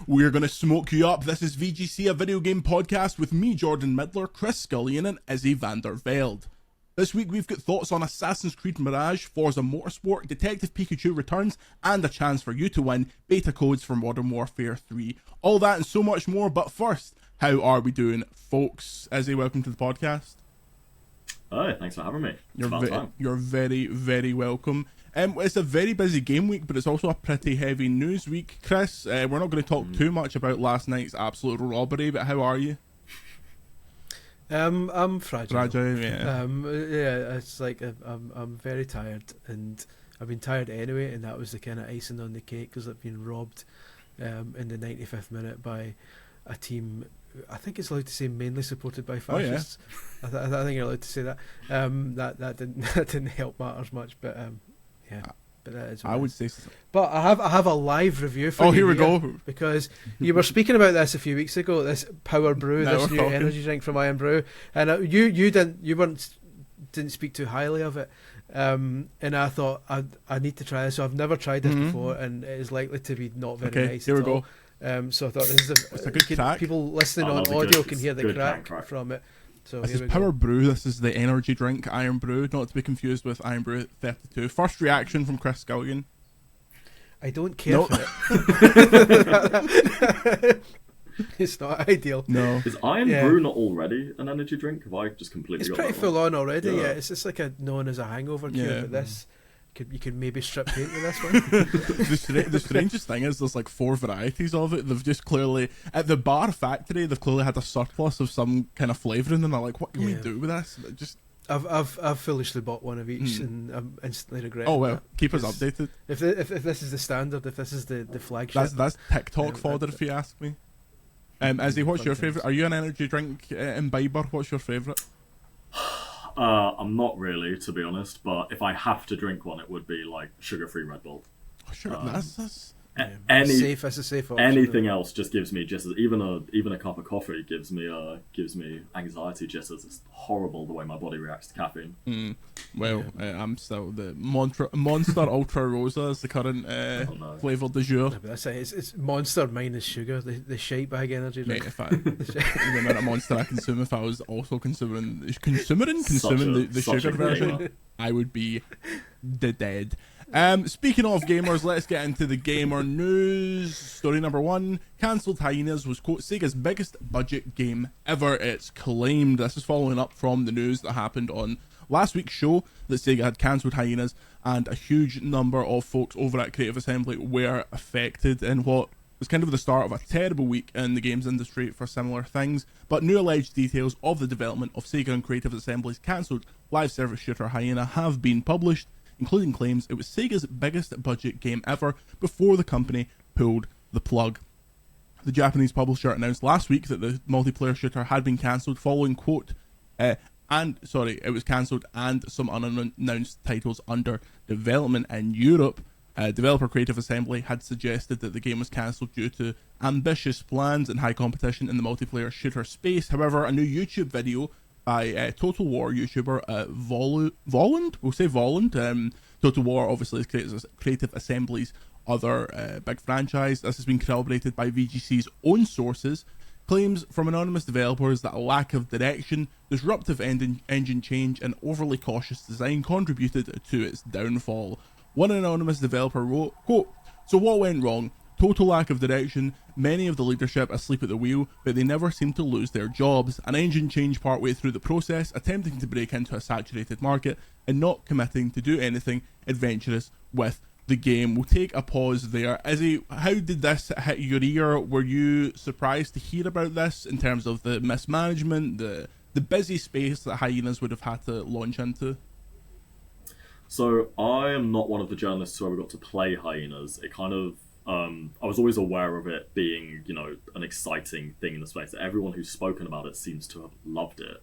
We're going to smoke you up. This is VGC, a video game podcast with me, Jordan Midler, Chris Scullion, and Issy van der Velde. This week we've got thoughts on Assassin's Creed Mirage, Forza Motorsport, Detective Pikachu returns, and a chance for you to win beta codes for Modern Warfare 3. All that and so much more, but first, how are we doing, folks? Issy, welcome to the podcast. Oh, thanks for having me. You're very, very welcome. It's a very busy game week, but it's also a pretty heavy news week. Chris, we're not going to talk too much about last night's absolute robbery, but how are you? I'm fragile. Yeah. It's like I'm very tired, and I've been tired anyway, and that was the kind of icing on the cake because I've been robbed in the 95th minute by a team. I think it's allowed to say mainly supported by fascists. Oh, yeah. I think you're allowed to say that. That didn't help matters much, but but that is. I would say so. But I have a live review for you. Oh, here we go. Because you were speaking about this a few weeks ago. This Power Brew, this new energy drink from Iron Brew, and you didn't speak too highly of it. And I thought I need to try this. So I've never tried this before, and it is likely to be not very nice. Here we at all. go. So I thought this is a good crack. People listening on audio can hear the crack from it. So this is Power Brew. This is the energy drink Iron Brew, not to be confused with Iron Brew 32. First reaction from Chris Scullion. I don't care for it. It's not ideal. No. Is Iron Brew not already an energy drink? Have I just completely It's got pretty that full wrong? on already, yeah. It's just like known as a hangover cure, but this... You could maybe strip paint with this one. The strangest thing is there's like 4 varieties of it. They've just clearly, at the bar factory, they've clearly had a surplus of some kind of flavouring, and they're like, what can we do with this? I've foolishly bought one of each, and I'm instantly regretting. Oh well, that, keep us updated. If this is the standard, if this is the flagship, that's TikTok fodder if you ask me. Izzy, what's your favourite? Are you an energy drink imbiber? What's your favourite? I'm not really, to be honest, but if I have to drink one, it would be like sugar-free Red Bull. Oh, sure, that's safe. That's a safe option. Anything else just gives me even a cup of coffee gives me anxiety. Just as it's horrible the way my body reacts to caffeine. I'm still the Monster Ultra Rosa is the current flavour du jour. No, that's it. It's Monster minus sugar. The shite bag energy drink. The amount of Monster I consume, if I was also consuming the sugar version, I would be dead. Speaking of gamers, let's get into the gamer news. Story number 1, cancelled Hyenas was, quote, Sega's biggest budget game ever, it's claimed. This is following up from the news that happened on last week's show that Sega had cancelled Hyenas, and a huge number of folks over at Creative Assembly were affected in what was kind of the start of a terrible week in the games industry for similar things. But new alleged details of the development of Sega and Creative Assembly's cancelled live service shooter Hyena have been published, including claims it was Sega's biggest budget game ever before the company pulled the plug. The Japanese publisher announced last week that the multiplayer shooter had been cancelled following, quote, it was cancelled and some unannounced titles under development in Europe. Developer Creative Assembly had suggested that the game was cancelled due to ambitious plans and high competition in the multiplayer shooter space. However, a new YouTube video by Total War YouTuber Voland. We'll say Voland. Total War obviously is Creative Assembly's other big franchise. This has been corroborated by VGC's own sources. Claims from anonymous developers that a lack of direction, disruptive engine change, and overly cautious design contributed to its downfall. One anonymous developer wrote, quote, so what went wrong? Total lack of direction, many of the leadership asleep at the wheel, but they never seem to lose their jobs. An engine change partway through the process, attempting to break into a saturated market, and not committing to do anything adventurous with the game. We'll take a pause there. Izzy, how did this hit your ear? Were you surprised to hear about this in terms of the mismanagement, the busy space that Hyenas would have had to launch into? So I am not one of the journalists who ever got to play Hyenas. It kind of I was always aware of it being, an exciting thing in the space. Everyone who's spoken about it seems to have loved it.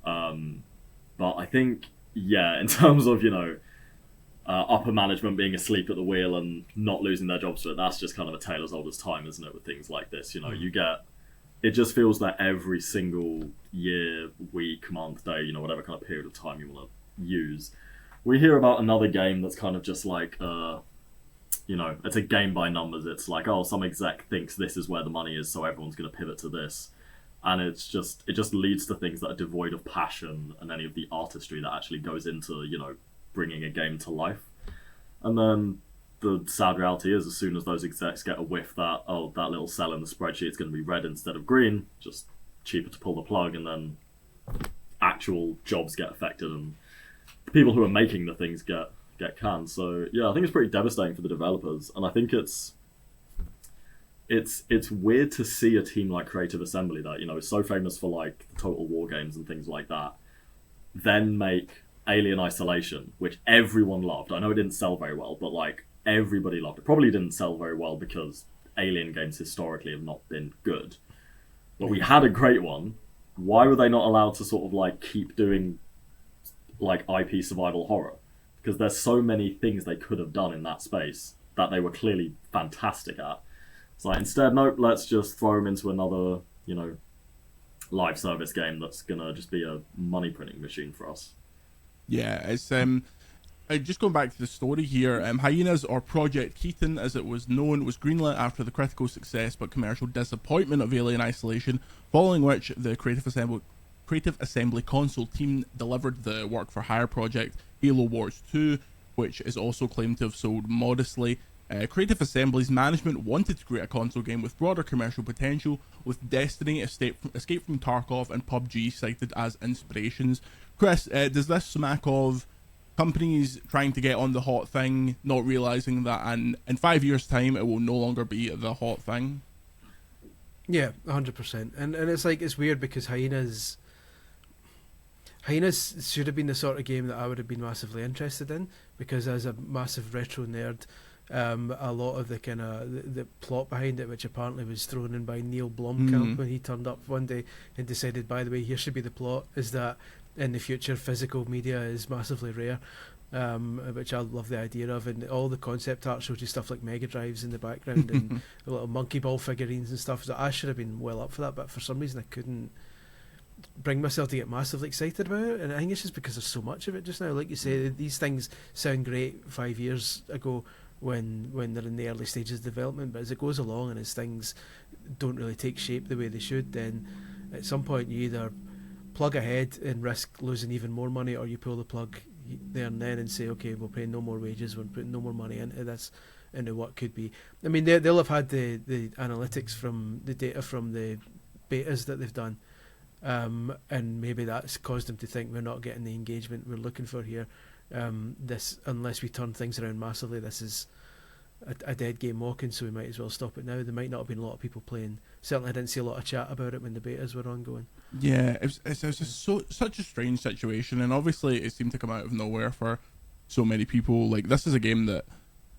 But I think, in terms of, upper management being asleep at the wheel and not losing their jobs for it, that's just kind of a tale as old as time, isn't it, with things like this? It just feels that every single year, week, month, day, whatever kind of period of time you want to use, we hear about another game that's kind of just like it's a game by numbers. It's like, oh, some exec thinks this is where the money is, so everyone's going to pivot to this. And it just leads to things that are devoid of passion and any of the artistry that actually goes into, bringing a game to life. And then the sad reality is, as soon as those execs get a whiff that, oh, that little cell in the spreadsheet is going to be red instead of green, just cheaper to pull the plug, and then actual jobs get affected and the people who are making the things get canned. So yeah, I think it's pretty devastating for the developers, and I think it's weird to see a team like Creative Assembly that is so famous for like the Total War games and things like that, then make Alien Isolation, which everyone loved. I know it didn't sell very well, but like everybody loved it. Probably didn't sell very well because Alien games historically have not been good. But we had a great one. Why were they not allowed to sort of like keep doing like IP survival horror? Because there's so many things they could have done in that space that they were clearly fantastic at. It's like, instead, nope, let's just throw them into another, live service game that's gonna just be a money printing machine for us. Yeah, it's just going back to the story here, Hyenas, or Project Keaton as it was known, was greenlit after the critical success but commercial disappointment of Alien Isolation, following which the Creative Assembly console team delivered the work for hire project Halo Wars 2, which is also claimed to have sold modestly. Creative Assembly's management wanted to create a console game with broader commercial potential, with Destiny, Escape from Tarkov, and PUBG cited as inspirations. Chris, does this smack of companies trying to get on the hot thing, not realizing that in 5 years' time it will no longer be the hot thing? Yeah, 100%. And it's like, it's weird because Hyenas should have been the sort of game that I would have been massively interested in, because as a massive retro nerd, a lot of the kind of the plot behind it, which apparently was thrown in by Neil Blomkamp when he turned up one day and decided, by the way, here should be the plot, is that in the future physical media is massively rare, which I love the idea of, and all the concept art shows you stuff like Mega Drives in the background and little monkey ball figurines and stuff. So I should have been well up for that, but for some reason I couldn't bring myself to get massively excited about it, and I think it's just because there's so much of it just now. Like you say, these things sound great 5 years ago when they're in the early stages of development, but as it goes along and as things don't really take shape the way they should, then at some point you either plug ahead and risk losing even more money, or you pull the plug there and then and say, okay, we'll pay no more wages, we're putting no more money into this, into what could be. I mean, they'll have had the analytics from the data from the betas that they've done, and maybe that's caused them to think we're not getting the engagement we're looking for here. This, unless we turn things around massively, this is a dead game walking, so we might as well stop it now. There might not have been a lot of people playing. Certainly I didn't see a lot of chat about it when the betas were ongoing. Yeah, it's just such a strange situation, and obviously it seemed to come out of nowhere for so many people. Like, this is a game that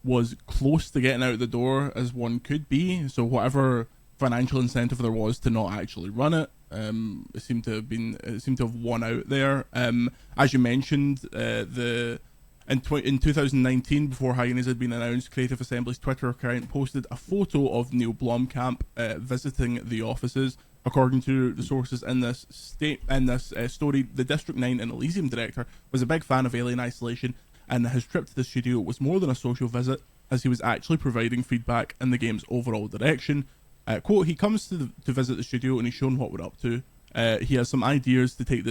was close to getting out the door as one could be, so whatever financial incentive there was to not actually run it, it seemed to have won out there. As you mentioned, in 2019, before Hyenas had been announced, Creative Assembly's Twitter account posted a photo of Neil Blomkamp visiting the offices. According to the sources in this story, the District 9 and Elysium director was a big fan of Alien Isolation, and his trip to the studio was more than a social visit, as he was actually providing feedback in the game's overall direction. Quote, he comes to visit the studio and he's shown what we're up to. He has some ideas to take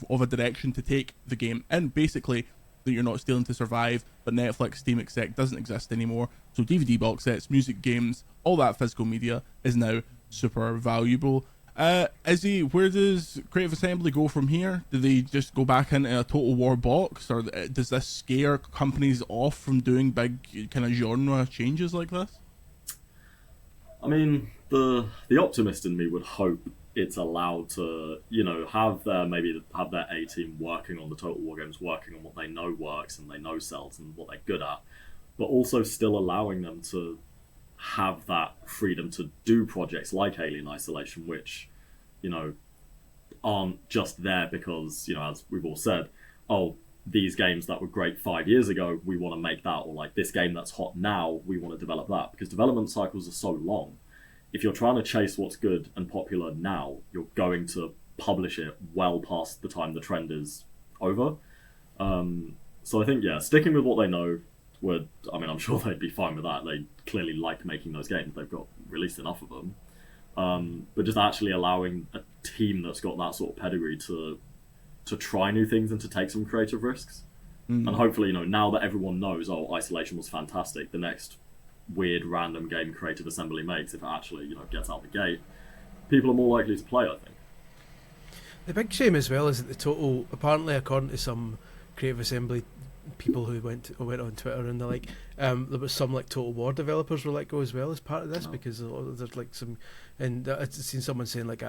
of a direction to take the game in. Basically, that you're not stealing to survive, but Netflix, Steam exec doesn't exist anymore. So DVD box sets, music, games, all that physical media is now super valuable. Issy, where does Creative Assembly go from here? Do they just go back into a Total War box, or does this scare companies off from doing big kind of genre changes like this? I mean, the optimist in me would hope it's allowed to, have their A team working on the Total War games, working on what they know works and they know sells and what they're good at, but also still allowing them to have that freedom to do projects like Alien Isolation, which, aren't just there because, as we've all said, oh, these games that were great 5 years ago, we want to make that, or like this game that's hot now, we want to develop that, because development cycles are so long. If you're trying to chase what's good and popular now, you're going to publish it well past the time the trend is over. So I think, sticking with what they know, would, I mean, I'm sure they'd be fine with that. They clearly like making those games. They've got released enough of them. But just actually allowing a team that's got that sort of pedigree to try new things and to take some creative risks. And hopefully, now that everyone knows, Isolation was fantastic, the next weird random game Creative Assembly makes, if it actually, gets out the gate, people are more likely to play, I think. The big shame as well is that the total, apparently according to some Creative Assembly people who went on Twitter and they're like, there was some like Total War developers were let go as well as part of this because there's like some, and I've seen someone saying like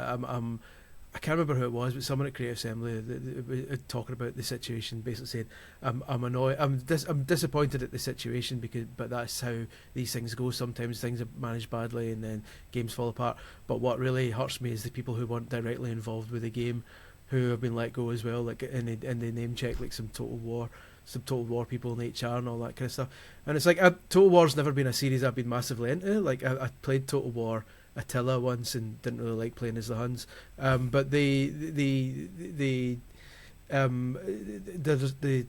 I can't remember who it was, but someone at Creative Assembly talking about the situation, basically said, "I'm annoyed. I'm disappointed at the situation but that's how these things go. Sometimes things are managed badly, and then games fall apart. But what really hurts me is the people who weren't directly involved with the game, who have been let go as well. Like and they name check like some Total War people in HR and all that kind of stuff. And it's like Total War's never been a series I've been massively into. Like I played Total War Attila once and didn't really like playing as the Huns, but the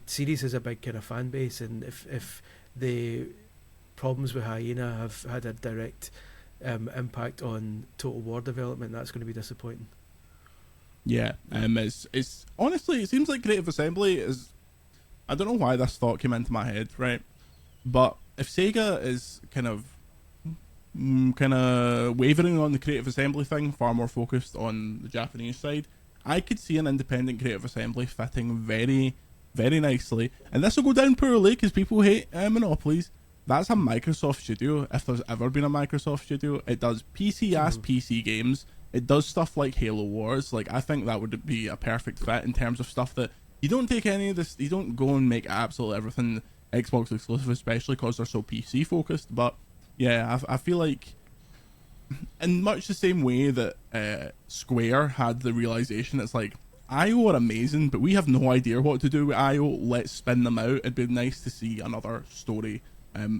series has a big kind of fan base, and if the problems with Hyena have had a direct impact on Total War development, that's going to be disappointing. Yeah, it's honestly, it seems like Creative Assembly is, I don't know why this thought came into my head, right? But if Sega is kind of wavering on the Creative Assembly thing, far more focused on the Japanese side, I could see an independent Creative Assembly fitting very, very nicely. And this will go down poorly because people hate monopolies. That's a Microsoft studio. If there's ever been a Microsoft studio, it does PC-ass PC games. It does stuff like Halo Wars. Like, I think that would be a perfect fit in terms of stuff that you don't take any of this. You don't go and make absolutely everything Xbox exclusive, especially because they're so PC focused. But yeah, I feel like in much the same way that Square had the realization, it's like, IO are amazing, but we have no idea what to do with IO. Let's spin them out. It'd be nice to see another story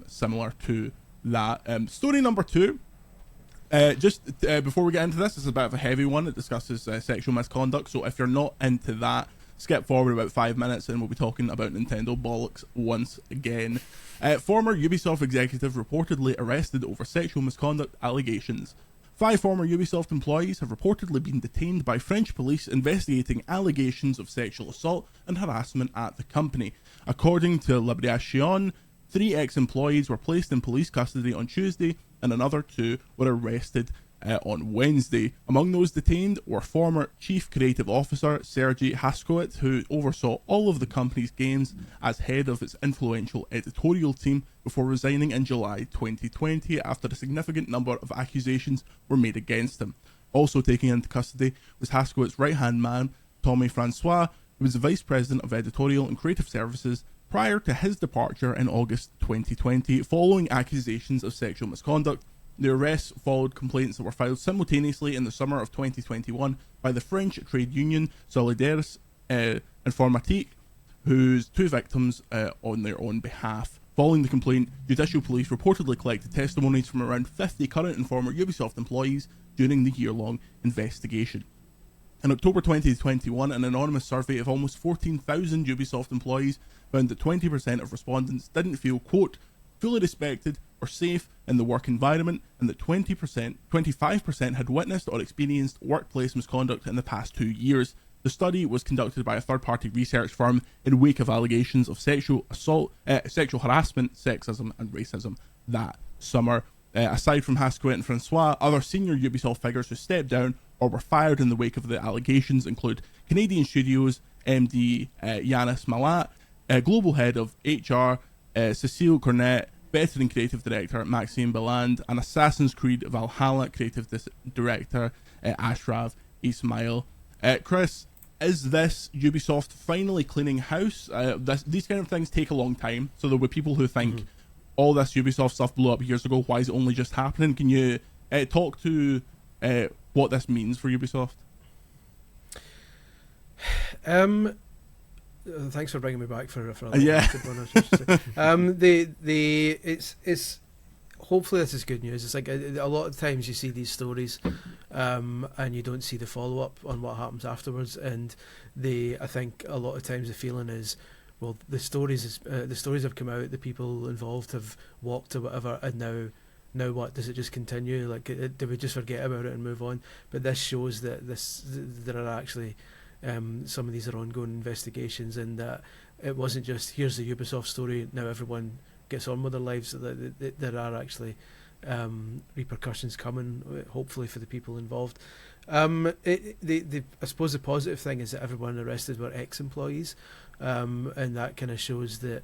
similar to that. Story number 2. Before we get into this is a bit of a heavy one. It discusses sexual misconduct. So if you're not into that, skip forward about 5 minutes and we'll be talking about Nintendo bollocks once again. Former Ubisoft executive reportedly arrested over sexual misconduct allegations. 5 former Ubisoft employees have reportedly been detained by French police investigating allegations of sexual assault and harassment at the company. According to Libération, 3 ex-employees were placed in police custody on Tuesday and another 2 were arrested on Wednesday. Among those detained were former Chief Creative Officer Sergei Haskowitz, who oversaw all of the company's games as head of its influential editorial team before resigning in July 2020 after a significant number of accusations were made against him. Also taken into custody was Haskowitz's right-hand man, Tommy Francois, who was the Vice President of Editorial and Creative Services prior to his departure in August 2020 following accusations of sexual misconduct. The arrests followed complaints that were filed simultaneously in the summer of 2021 by the French trade union Solidaires Informatique, whose 2 victims on their own behalf. Following the complaint, judicial police reportedly collected testimonies from around 50 current and former Ubisoft employees during the year-long investigation. In October 2021, an anonymous survey of almost 14,000 Ubisoft employees found that 20% of respondents didn't feel, quote, fully respected or safe in the work environment, and that 25% had witnessed or experienced workplace misconduct in the past 2 years. The study was conducted by a third-party research firm in wake of allegations of sexual assault, sexual harassment, sexism and racism that summer. Aside from Haskowitz and Francois, other senior Ubisoft figures who stepped down or were fired in the wake of the allegations include Canadian Studios MD Hyenas Malat, Global Head of HR Cecile Cornet, Veteran Creative Director Maxime Beland, and Assassin's Creed Valhalla Creative Director Ashraf Ismail. Chris, is this Ubisoft finally cleaning house? These kind of things take a long time, so there were people who think all this Ubisoft stuff blew up years ago. Why is it only just happening? Can you talk to what this means for Ubisoft? Thanks for bringing me back for a yeah. It's hopefully this is good news. It's like a lot of times you see these stories, and you don't see the follow up on what happens afterwards. And I think a lot of times the feeling is well, the stories have come out, the people involved have walked or whatever, and now what? Does it just continue? Like, do we just forget about it and move on? But this shows that there are actually some of these are ongoing investigations, and that it wasn't just here's the Ubisoft story, now everyone gets on with their lives. That there are actually repercussions coming, hopefully for the people involved. I suppose the positive thing is that everyone arrested were ex-employees, and that kind of shows that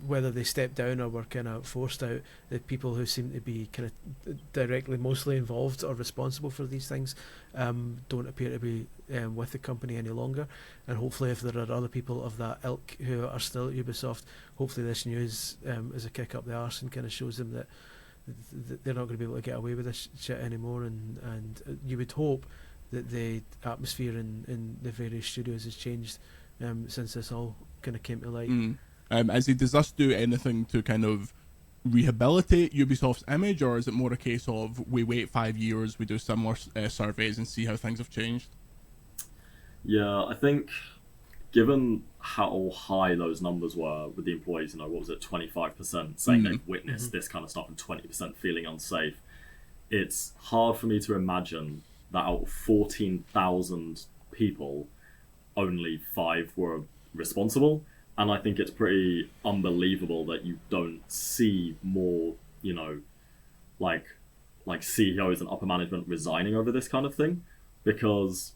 whether they stepped down or were kind of forced out, the people who seem to be kind of directly mostly involved or responsible for these things don't appear to be with the company any longer. And hopefully if there are other people of that ilk who are still at Ubisoft, hopefully this news is a kick up the arse and kind of shows them that they're not going to be able to get away with this shit anymore. And you would hope that the atmosphere in the various studios has changed since this all kind of came to light. Does this do anything to kind of rehabilitate Ubisoft's image, or is it more a case of we wait 5 years, we do similar surveys and see how things have changed? Yeah, I think given how high those numbers were with the employees, what was it, 25% saying they've witnessed this kind of stuff and 20% feeling unsafe, it's hard for me to imagine that out of 14,000 people, only 5 were responsible. And I think it's pretty unbelievable that you don't see more, like CEOs and upper management resigning over this kind of thing. Because,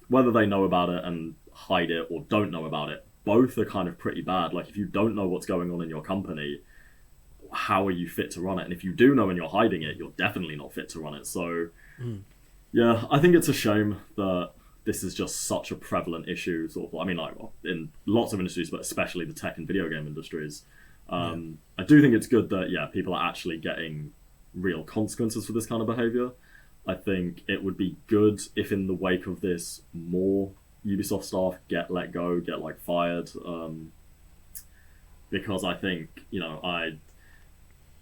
whether they know about it and hide it or don't know about it, both are kind of pretty bad. Like, if you don't know what's going on in your company, how are you fit to run it? And if you do know and you're hiding it, you're definitely not fit to run it. So, yeah, I think it's a shame that this is just such a prevalent issue, in lots of industries, but especially the tech and video game industries. I do think it's good that, people are actually getting real consequences for this kind of behavior. I think it would be good if in the wake of this, more Ubisoft staff get let go, get fired. Because I think,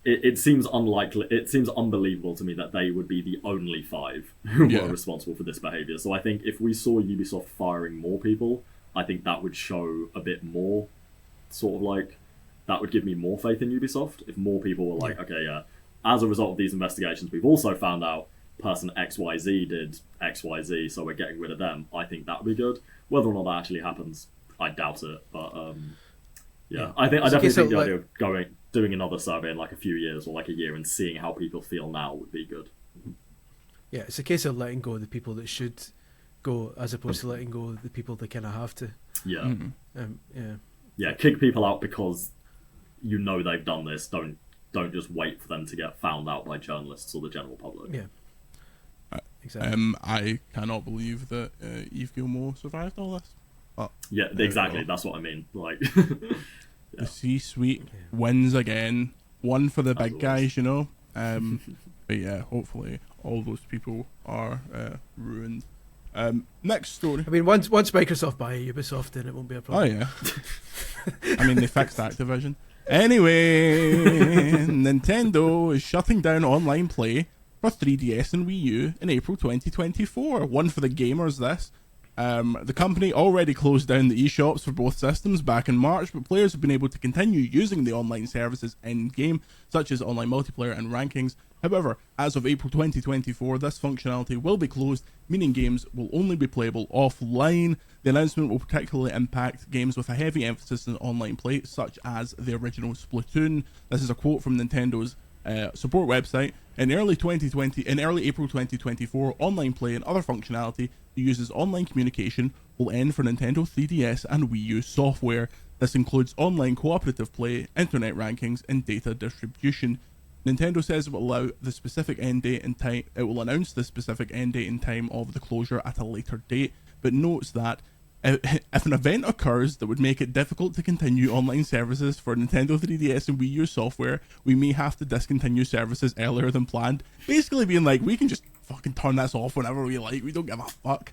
it seems unlikely, it seems unbelievable to me that they would be the only 5 who were responsible for this behavior. So I think if we saw Ubisoft firing more people, I think that would show a bit more, that would give me more faith in Ubisoft. If more people were as a result of these investigations, we've also found out person XYZ did XYZ, so we're getting rid of them. I think that would be good. Whether or not that actually happens, I doubt it. But I definitely think the idea of doing another survey in a few years or a year and seeing how people feel now would be good. Yeah, it's a case of letting go of the people that should go, as opposed to letting go of the people that kind of have to. Yeah. Kick people out because they've done this. Don't just wait for them to get found out by journalists or the general public. Yeah. Exactly. I cannot believe that Yves Guillemot survived all this. But yeah, exactly. That's what I mean. The C-suite wins again. One for the big guys, But yeah, hopefully all those people are ruined. Next story. I mean, once Microsoft buy Ubisoft, then it won't be a problem. Oh yeah. I mean, they fixed Activision. Anyway, Nintendo is shutting down online play for 3DS and Wii U in April 2024. One for the gamers, this. The company already closed down the eShops for both systems back in March, but players have been able to continue using the online services in-game, such as online multiplayer and rankings. However, as of April 2024, this functionality will be closed, meaning games will only be playable offline. The announcement will particularly impact games with a heavy emphasis on online play, such as the original Splatoon. This is a quote from Nintendo's support website. In early April 2024, online play and other functionality that uses online communication will end for Nintendo 3DS and Wii U software. This includes online cooperative play, internet rankings, and data distribution. Nintendo says it will allow the specific end date and time. It will announce the specific end date and time of the closure at a later date, but notes that if an event occurs that would make it difficult to continue online services for Nintendo 3DS and Wii U software, we may have to discontinue services earlier than planned. Basically being like, we can just fucking turn this off whenever we like. We don't give a fuck.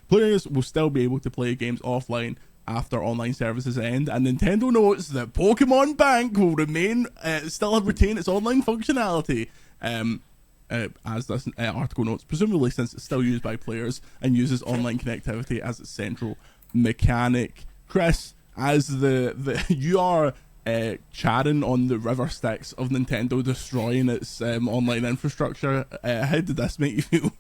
Players will still be able to play games offline after online services end, and Nintendo notes that Pokemon Bank will still retain its online functionality. As this article notes, presumably since it's still used by players and uses online connectivity as its central mechanic. Chris, as the you are chattering on the river Styx of Nintendo destroying its online infrastructure. How did this make you feel?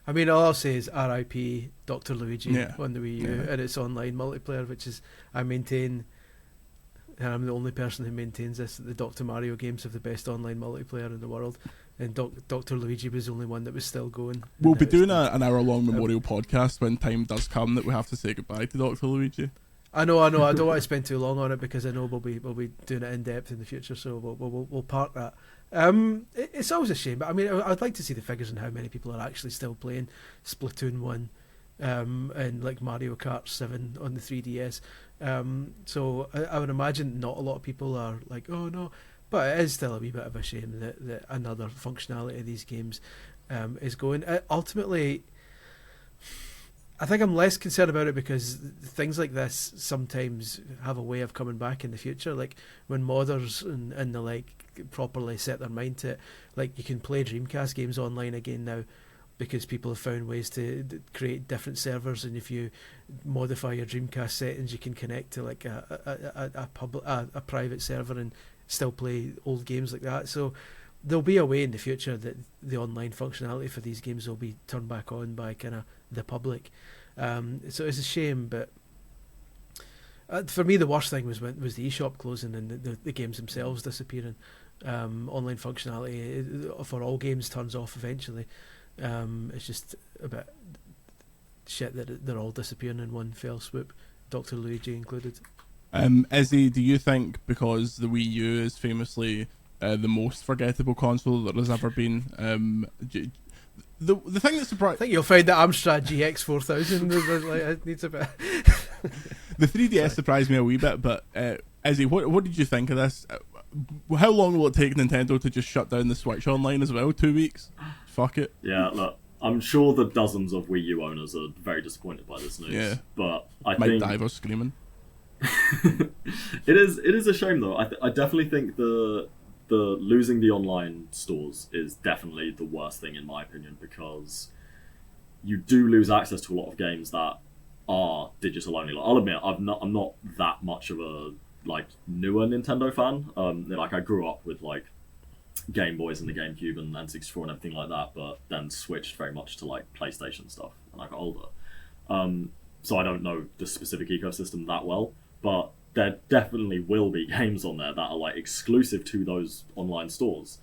I mean, all I'll say is RIP Dr. Luigi on the Wii U and its online multiplayer, which is, I maintain, and I'm the only person who maintains this, that the Dr. Mario games have the best online multiplayer in the world, and Dr. Luigi was the only one that was still going. We'll be doing an hour-long memorial podcast when time does come that we have to say goodbye to Dr. Luigi. I know. I don't want to spend too long on it because I know we'll be doing it in depth in the future, so we'll park that. It's always a shame, but I mean, I'd like to see the figures on how many people are actually still playing Splatoon 1 and like Mario Kart 7 on the 3DS. So I would imagine not a lot of people are like, oh no, but it is still a wee bit of a shame that another functionality of these games is going. Ultimately, I think I'm less concerned about it because things like this sometimes have a way of coming back in the future. Like when modders and the like properly set their mind to it, like you can play Dreamcast games online again now because people have found ways to create different servers, and if you modify your Dreamcast settings, you can connect to like a private server and still play old games like that. So there'll be a way in the future that the online functionality for these games will be turned back on by kind of the public. So it's a shame, but for me the worst thing was the eShop closing and the games themselves disappearing. Online functionality for all games turns off eventually. It's just a bit shit that they're all disappearing in one fell swoop, Dr. Luigi included. Issy, do you think because the Wii U is famously the most forgettable console that there's ever been, the thing that surprised... I think you'll find that Amstrad GX 4000 it needs a bit... The 3DS surprised me a wee bit, but Issy, what did you think of this? How long will it take Nintendo to just shut down the Switch online as well? 2 weeks? Fuck it. Yeah, look, I'm sure the dozens of Wii U owners are very disappointed by this news. Yeah, but I Mike think... Diver screaming. It is a shame though. I definitely think the losing the online stores is definitely the worst thing in my opinion, because you do lose access to a lot of games that are digital only. Like, I'll admit I'm not that much of a like newer Nintendo fan. Like I grew up with like Game Boys and the GameCube and N64 and everything like that, but then switched very much to like PlayStation stuff when I got older. So I don't know the specific ecosystem that well, but there definitely will be games on there that are like exclusive to those online stores.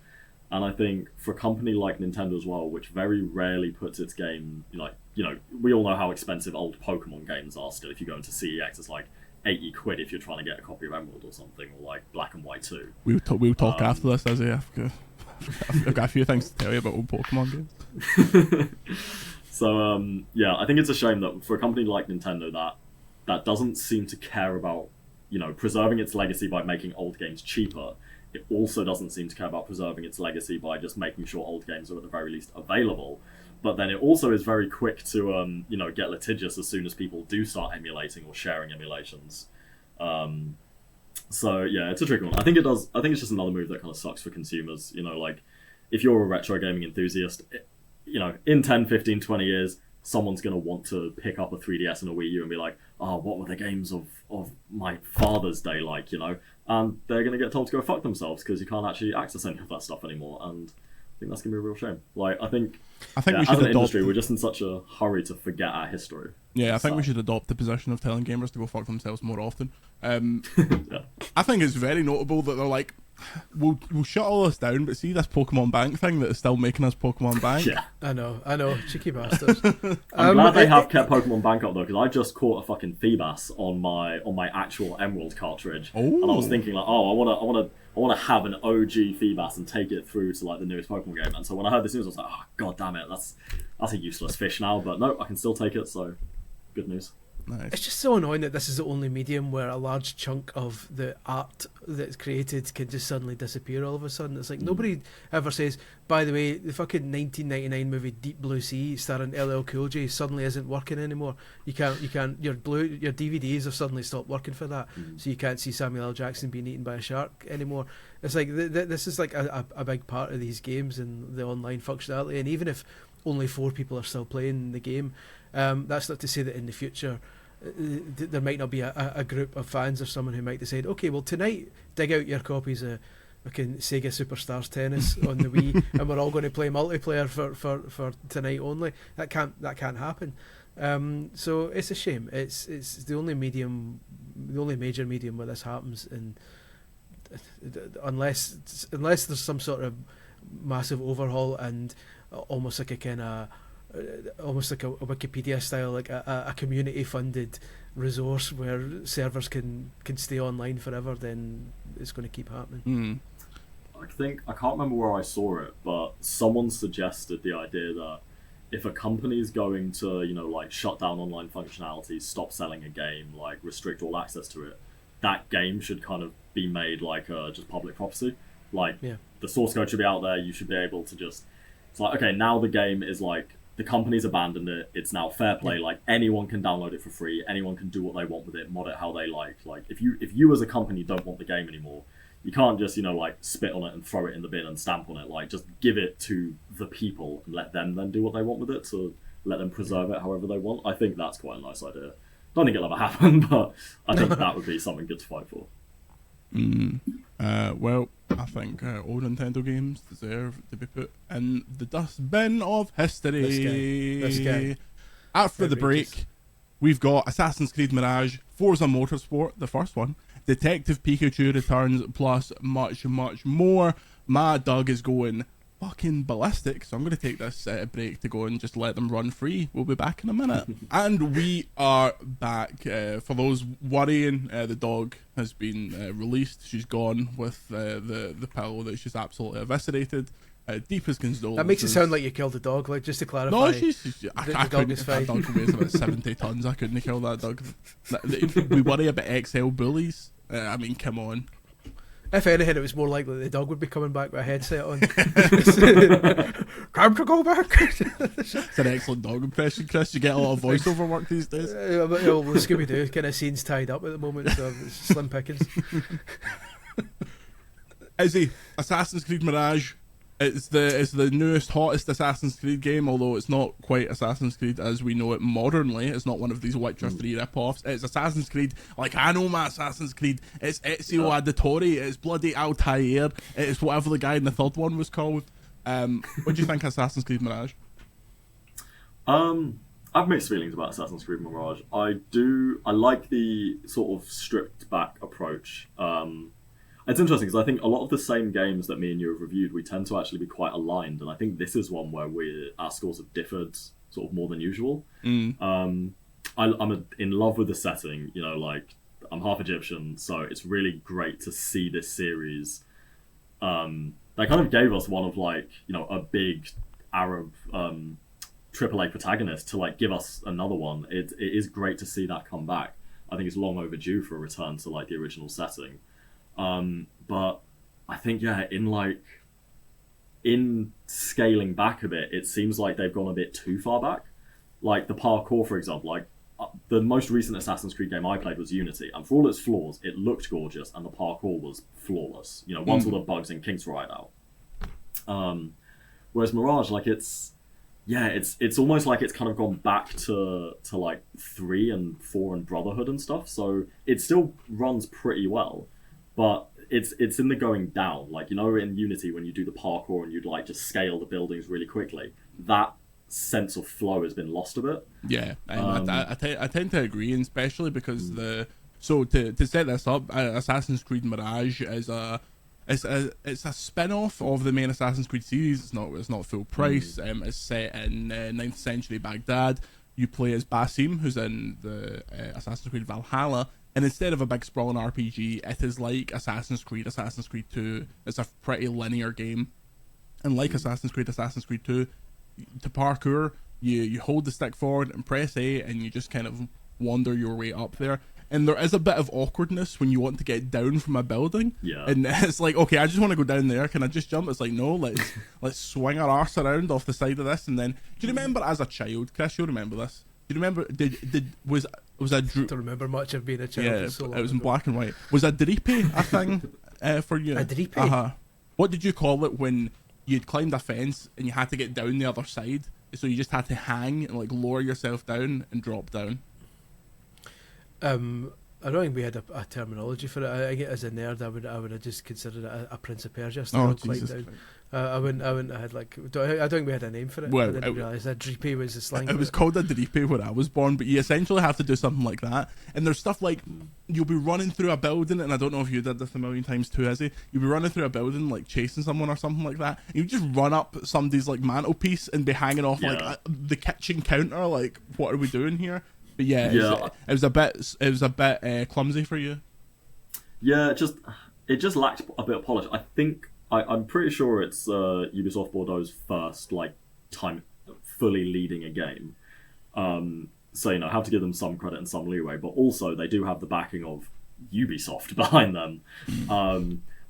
And I think for a company like Nintendo as well, which very rarely puts its game, like, you know, we all know how expensive old Pokemon games are still. If you go into CEX, it's like 80 quid if you're trying to get a copy of Emerald or something, or like Black and White 2. We'll talk after this, Issy. I've got a few things to tell you about old Pokemon games. So, yeah, I think it's a shame that for a company like Nintendo that doesn't seem to care about, you know, preserving its legacy by making old games cheaper, it also doesn't seem to care about preserving its legacy by just making sure old games are at the very least available. But then it also is very quick to, you know, get litigious as soon as people do start emulating or sharing emulations. So yeah, it's a tricky one. I think it's just another move that kind of sucks for consumers. You know, like if you're a retro gaming enthusiast, you know, in 10, 15, 20 years, someone's going to want to pick up a 3DS and a Wii U and be like, oh, what were the games of my father's day like, you know? And they're going to get told to go fuck themselves because you can't actually access any of that stuff anymore. And I think that's going to be a real shame. Like, I think we as should an industry, we're just in such a hurry to forget our history. Yeah, I think we should adopt the position of telling gamers to go fuck themselves more often. Yeah. I think it's very notable that they're like, we'll shut all this down, but see this Pokemon Bank thing that is still making us Pokemon Bank? Yeah. I know, cheeky bastards. I'm glad they have kept Pokemon Bank up though, because I just caught a fucking Feebas on my actual Emerald cartridge, and I was thinking like, oh, I want to have an OG Feebas and take it through to like the newest Pokemon game. And so when I heard this news, I was like, oh god damn it, that's a useless fish now. But no, I can still take it. So good news. Nice. It's just so annoying that this is the only medium where a large chunk of the art that's created can just suddenly disappear all of a sudden. It's like nobody ever says, by the way, the fucking 1999 movie Deep Blue Sea starring LL Cool J suddenly isn't working anymore. You can't your DVDs have suddenly stopped working for that, so you can't see Samuel L. Jackson being eaten by a shark anymore. It's like this is like a big part of these games and the online functionality, and even if only 4 people are still playing the game, that's not to say that in the future there might not be a group of fans or someone who might decide, okay, well tonight dig out your copies of fucking Sega Superstars Tennis on the Wii, and we're all going to play multiplayer for tonight only. That can't happen. So it's a shame. It's the only major medium where this happens, and unless there's some sort of massive overhaul and almost like a Wikipedia style, like a community funded resource where servers can stay online forever, then it's going to keep happening. I can't remember where I saw it, but someone suggested the idea that if a company's going to, like shut down online functionality, stop selling a game, like restrict all access to it, that game should kind of be made like just public property. Like the source code should be out there. You should be able to just, it's like, okay, now the game is like, the company's abandoned it. It's now fair play. Like anyone can download it for free. Anyone can do what they want with it, mod it how they like. Like if you as a company don't want the game anymore, you can't just, like spit on it and throw it in the bin and stamp on it. Like just give it to the people and let them then do what they want with it, to let them preserve it however they want. I think that's quite a nice idea. Don't think it'll ever happen, but I think that would be something good to fight for. Well, I think all Nintendo games deserve to be put in the dustbin of history. This guy. After the break, we've got Assassin's Creed Mirage, Forza Motorsport, the first one, Detective Pikachu Returns, plus much, much more. My Doug is going fucking ballistic, so I'm going to take this break to go and just let them run free. We'll be back in a minute. And we are back. For those worrying, the dog has been released. She's gone with the pillow that she's absolutely eviscerated. Deepest condolences. That makes it sound like you killed the dog, like, just to clarify. No, the dog is fine. That dog weighs about 70 tons. I couldn't kill that dog. We worry about XL bullies. I mean, come on. If anything, it was more likely the dog would be coming back with a headset on. Time to go back. It's an excellent dog impression, Chris. You get a lot of voiceover work these days. Scooby-Doo kind of scene's tied up at the moment, so it's slim pickings. Issy, Assassin's Creed Mirage. It's the newest, hottest Assassin's Creed game, although it's not quite Assassin's Creed as we know it modernly. It's not one of these Witcher 3 rip-offs. It's Assassin's Creed like I know my Assassin's Creed. It's Ezio Auditore. It's bloody Altair. It's whatever the guy in the third one was called. What do you think of Assassin's Creed Mirage? I've mixed feelings about Assassin's Creed Mirage. I like the sort of stripped back approach. It's interesting because I think a lot of the same games that me and you have reviewed, we tend to actually be quite aligned, and I think this is one where our scores have differed sort of more than usual. I'm in love with the setting, like I'm half Egyptian, so it's really great to see this series. They kind of gave us one of like, a big Arab AAA protagonist to like give us another one. It is great to see that come back. I think it's long overdue for a return to like the original setting. But I think, in scaling back a bit, it seems like they've gone a bit too far back. Like the parkour, for example, like the most recent Assassin's Creed game I played was Unity, and for all its flaws, it looked gorgeous, and the parkour was flawless. Once all the bugs and kinks were ironed out. Whereas Mirage, like it's almost like it's kind of gone back to like 3 and 4 and Brotherhood and stuff. So it still runs pretty well. But it's in the going down. Like, in Unity, when you do the parkour and you'd like just scale the buildings really quickly, that sense of flow has been lost a bit. Yeah, I tend to agree, and especially because to set this up, Assassin's Creed Mirage is it's a spin-off of the main Assassin's Creed series. It's not full price. It's set in 9th century Baghdad. You play as Basim, who's in the Assassin's Creed Valhalla. And instead of a big sprawling RPG, it is like Assassin's Creed 2. It's a pretty linear game. And like Assassin's Creed 2, to parkour, you hold the stick forward and press A, and you just kind of wander your way up there. And there is a bit of awkwardness when you want to get down from a building. Yeah. And it's like, okay, I just want to go down there. Can I just jump? It's like, no, let's swing our arse around off the side of this. And then, do you remember as a child, Chris, you'll remember this? Do you remember, was a don't remember much of being a child. Yeah, so it was in black and white. Was a drippy a thing for you? A drippy? What did you call it when you'd climbed a fence and you had to get down the other side? So you just had to hang and like lower yourself down and drop down. I don't think we had a terminology for it. I get as a nerd, I would have just considered it a Prince of Persia style climb down. I wouldn't have had like. I don't think we had a name for it. Well, I didn't realise that Dreepy was the slang. It was called a Dreepy when I was born, but you essentially have to do something like that. And there's stuff like you'll be running through a building, and I don't know if you did this a million times too, Issy. You'll be running through a building like chasing someone or something like that. And you just run up somebody's like mantelpiece and be hanging off like the kitchen counter. Like, what are we doing here? But yeah, it was a bit clumsy for you. Yeah, it just lacked a bit of polish. I think I'm pretty sure it's Ubisoft Bordeaux's first like time fully leading a game. So have to give them some credit and some leeway, but also they do have the backing of Ubisoft behind them.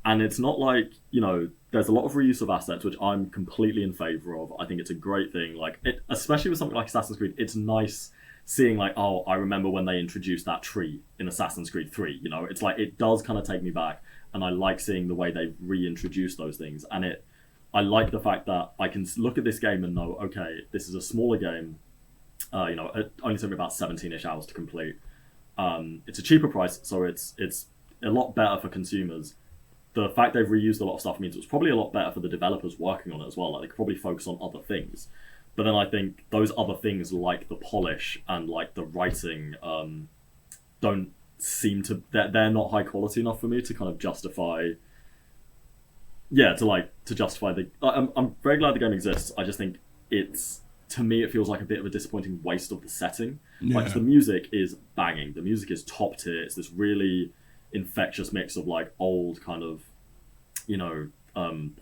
And it's not like there's a lot of reuse of assets, which I'm completely in favor of. I think it's a great thing. Like especially with something like Assassin's Creed, it's nice seeing like, oh, I remember when they introduced that tree in Assassin's Creed 3. It's like it does kind of take me back. And I like seeing the way they've reintroduced those things. And I like the fact that I can look at this game and know, okay, this is a smaller game. It only took me about 17-ish hours to complete. It's a cheaper price, so it's a lot better for consumers. The fact they've reused a lot of stuff means it's probably a lot better for the developers working on it as well. Like they could probably focus on other things. But then I think those other things, like the polish and like the writing, don't seem to they're not high quality enough for me to kind of justify to justify the I'm very glad the game exists. I just think to me it feels like a bit of a disappointing waste of the setting. Like the music is banging, the music is top tier. It's this really infectious mix of like old kind of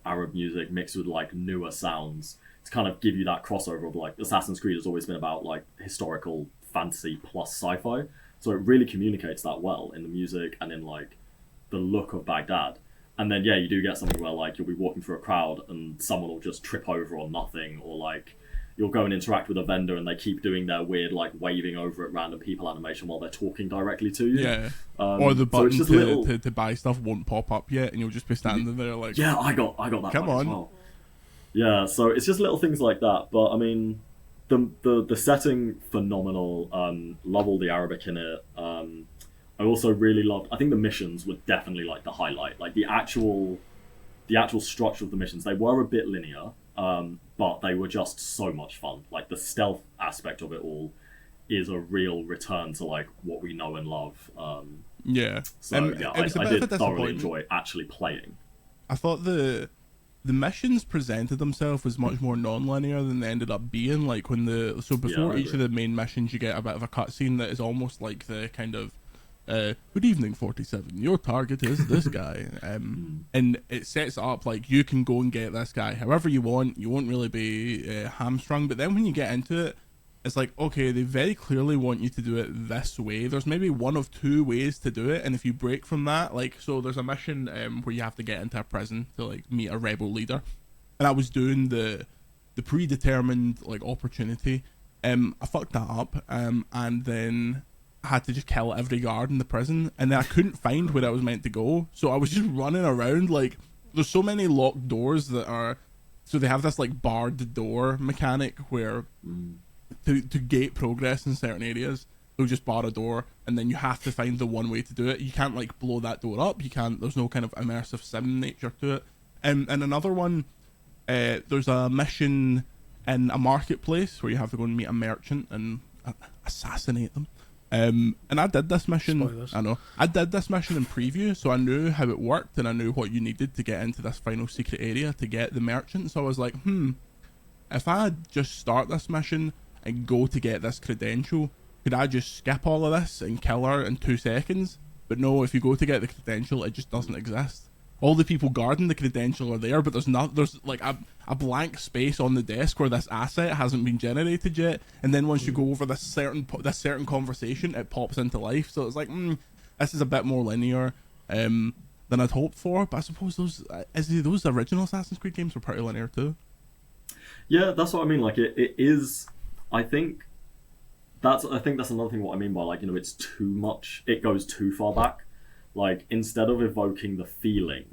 Arab music mixed with like newer sounds to kind of give you that crossover of like Assassin's Creed has always been about like historical fantasy plus sci-fi. So it really communicates that well in the music and in like the look of Baghdad. And then you do get something where like you'll be walking through a crowd and someone will just trip over on nothing, or like you'll go and interact with a vendor and they keep doing their weird like waving over at random people animation while they're talking directly to you. Yeah. Or the button to buy stuff won't pop up yet, and you'll just be standing there like, yeah, I got that. Come on. As well. Yeah, so it's just little things like that. But I mean, the setting, phenomenal. Love all the Arabic in it. I also really loved. I think the missions were definitely like the highlight. Like the actual structure of the missions, they were a bit linear, but they were just so much fun. Like the stealth aspect of it all is a real return to like what we know and love. So I did thoroughly enjoy actually playing. I thought the missions presented themselves as much more non-linear than they ended up being. Like before each of the main missions, you get a bit of a cutscene that is almost like the kind of good evening 47, your target is this guy, and it sets up like you can go and get this guy however you want. You won't really be hamstrung, but then when you get into it, it's like, okay, they very clearly want you to do it this way. There's maybe one of two ways to do it, and if you break from that, like, so there's a mission where you have to get into a prison to like meet a rebel leader, and I was doing the predetermined like opportunity. I fucked that up, and then I had to just kill every guard in the prison, and then I couldn't find where I was meant to go, so I was just running around. Like, there's so many locked doors that are, so they have this like barred door mechanic where to gate progress in certain areas, they'll just bar a door, and then you have to find the one way to do it. You can't like blow that door up. You can't. There's no kind of immersive sim nature to it. And another one, there's a mission in a marketplace where you have to go and meet a merchant and assassinate them. And I did this mission. Spoilers. I know. I did this mission in preview, so I knew how it worked and I knew what you needed to get into this final secret area to get the merchant. So I was like, if I just start this mission and go to get this credential, could I just skip all of this and kill her in 2 seconds? But no, if you go to get the credential, it just doesn't exist. All the people guarding the credential are there, but there's like a blank space on the desk where this asset hasn't been generated yet. And then once you go over this certain conversation, it pops into life. So it's like, this is a bit more linear than I'd hoped for. But I suppose those original Assassin's Creed games were pretty linear too. Yeah, that's what I mean. Like it is. I think that's another thing. What I mean by like, it's too much. It goes too far back. Like, instead of evoking the feeling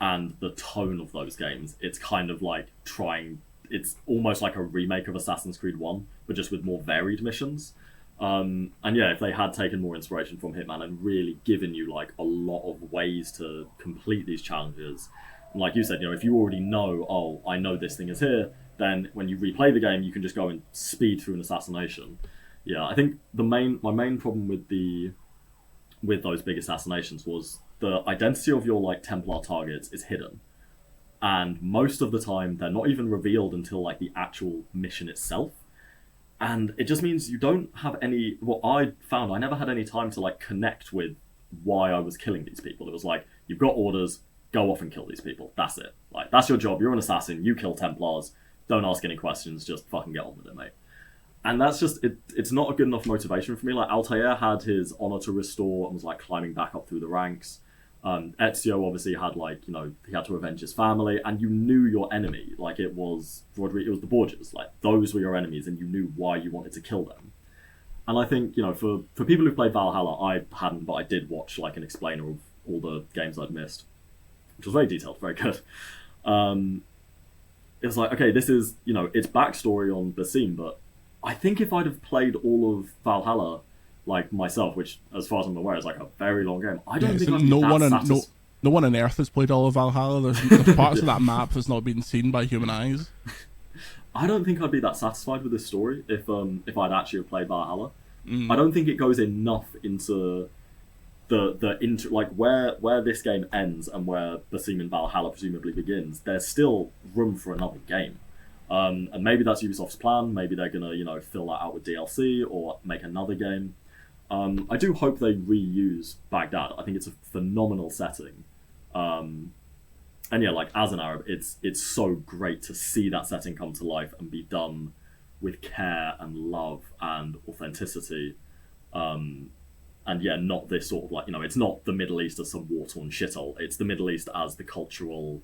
and the tone of those games, it's kind of like it's almost like a remake of Assassin's Creed 1, but just with more varied missions. And yeah, if they had taken more inspiration from Hitman and really given you like a lot of ways to complete these challenges, and like you said, you know, if you already know, oh, I know this thing is here, then when you replay the game, you can just go and speed through an assassination. Yeah, I think my main problem with those big assassinations was the identity of your like Templar targets is hidden, and most of the time they're not even revealed until like the actual mission itself. And it just means you don't have any... What I found, I never had any time to like connect with why I was killing these people. It was like, you've got orders, go off and kill these people. That's it. Like, that's your job. You're an assassin. You kill Templars. Don't ask any questions. Just fucking get on with it, mate. And that's just... It's not a good enough motivation for me. Like, Altair had his honor to restore and was like climbing back up through the ranks. Ezio obviously had like, you know, he had to avenge his family, and you knew your enemy. Like it was the Borgias. Like those were your enemies, and you knew why you wanted to kill them. And I think, you know, for people who played Valhalla, I hadn't, but I did watch like an explainer of all the games I'd missed, which was very detailed, very good. It was like, okay, this is, you know, it's backstory on Basim, but I think if I'd have played all of Valhalla like myself, which as far as I'm aware is like a very long game, I don't think I'd be no one on Earth has played all of Valhalla. There's parts of that map that's not been seen by human eyes. I don't think I'd be that satisfied with this story if I'd actually played Valhalla. I don't think it goes enough into like where this game ends and where Basim in Valhalla presumably begins. There's still room for another game. And maybe that's Ubisoft's plan. Maybe they're gonna, you know, fill that out with DLC or make another game. I do hope they reuse Baghdad. I think it's a phenomenal setting. And yeah, like as an Arab, it's so great to see that setting come to life and be done with care and love and authenticity. And yeah, not this sort of like, you know, it's not the Middle East as some war-torn shithole. It's the Middle East as the cultural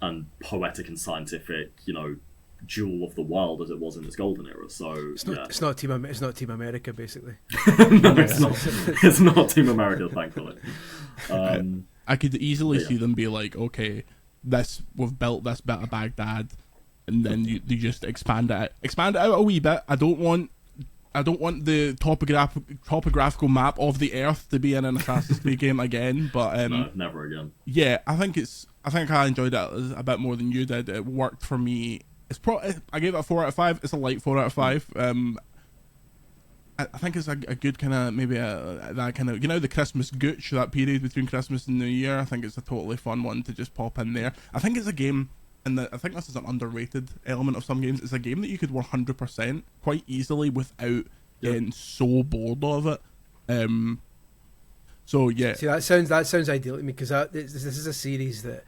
and poetic and scientific, you know, jewel of the world as it was in its golden era. So it's not Team America, basically. No, it's not Team America, thankfully. I could easily see them be like, okay, we've built this bit of Baghdad, and then you just expand it out a wee bit. I don't want the topographical map of the Earth to be in an Assassin's Creed game again, but no, never again. Yeah, I think I enjoyed it a bit more than you did. It worked for me. I gave it a 4 out of 5. It's a light 4 out of 5. I think it's a good kind of, maybe that kind of, you know, the Christmas gooch, that period between Christmas and New Year. I think it's a totally fun one to just pop in there. I think it's a game, and I think this is an underrated element of some games. It's a game that you could 100% quite easily without getting so bored of it. So yeah. See, that sounds ideal to me, because this is a series that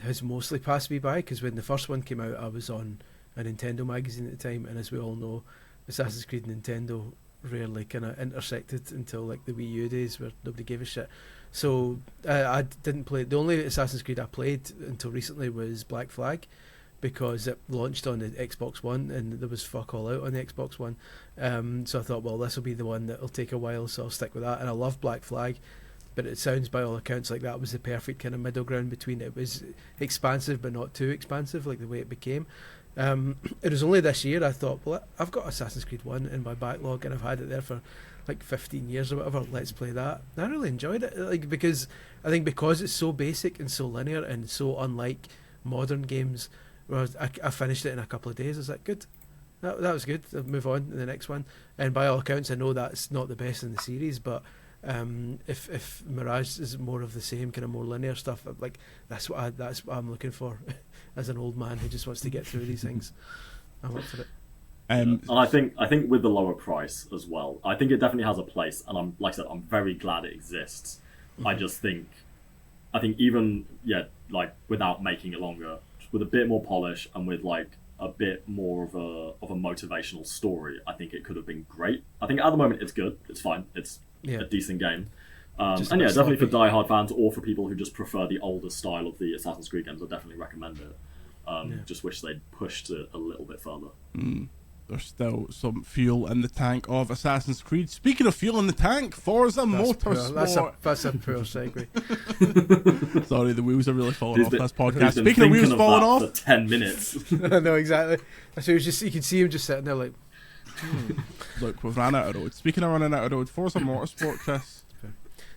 has mostly passed me by, because when the first one came out, I was on a Nintendo magazine at the time, and as we all know, Assassin's Creed and Nintendo rarely kind of intersected until like the Wii U days, where nobody gave a shit. So I didn't play. The only Assassin's Creed I played until recently was Black Flag, because it launched on the Xbox One and there was fuck all out on the Xbox One. So I thought, well, this will be the one that'll take a while, so I'll stick with that. And I love Black Flag, but it sounds by all accounts like that was the perfect kind of middle ground between it was expansive but not too expansive, like the way it became. It was only this year I thought, well, I've got Assassin's Creed 1 in my backlog and I've had it there for like 15 years or whatever, let's play that. And I really enjoyed it, like, because it's so basic and so linear and so unlike modern games, whereas I finished it in a couple of days. I was like, good, that was good, I'll move on to the next one. And by all accounts, I know that's not the best in the series, but if Mirage is more of the same kind of more linear stuff, like that's what I'm looking for as an old man who just wants to get through these things. I'm up for it. And I think with the lower price as well, I think it definitely has a place, and I'm very glad it exists. Mm-hmm. I think even like without making it longer, with a bit more polish and with like a bit more of a motivational story, I think it could have been great. I think at the moment it's good, it's fine, it's a decent game. And definitely for die-hard fans or for people who just prefer the older style of the Assassin's Creed games, I definitely recommend it. Just wish they'd pushed it a little bit further. There's still some fuel in the tank of Assassin's Creed. Speaking of fuel in the tank, Forza Motorsport. That's a poor segue. Sorry, the wheels are really falling off this podcast. Speaking of wheels falling off, for 10 minutes. No, exactly. So it was just, you could see him just sitting there like, Look, we've ran out of road. Speaking of running out of road, Forza Motorsport, Chris.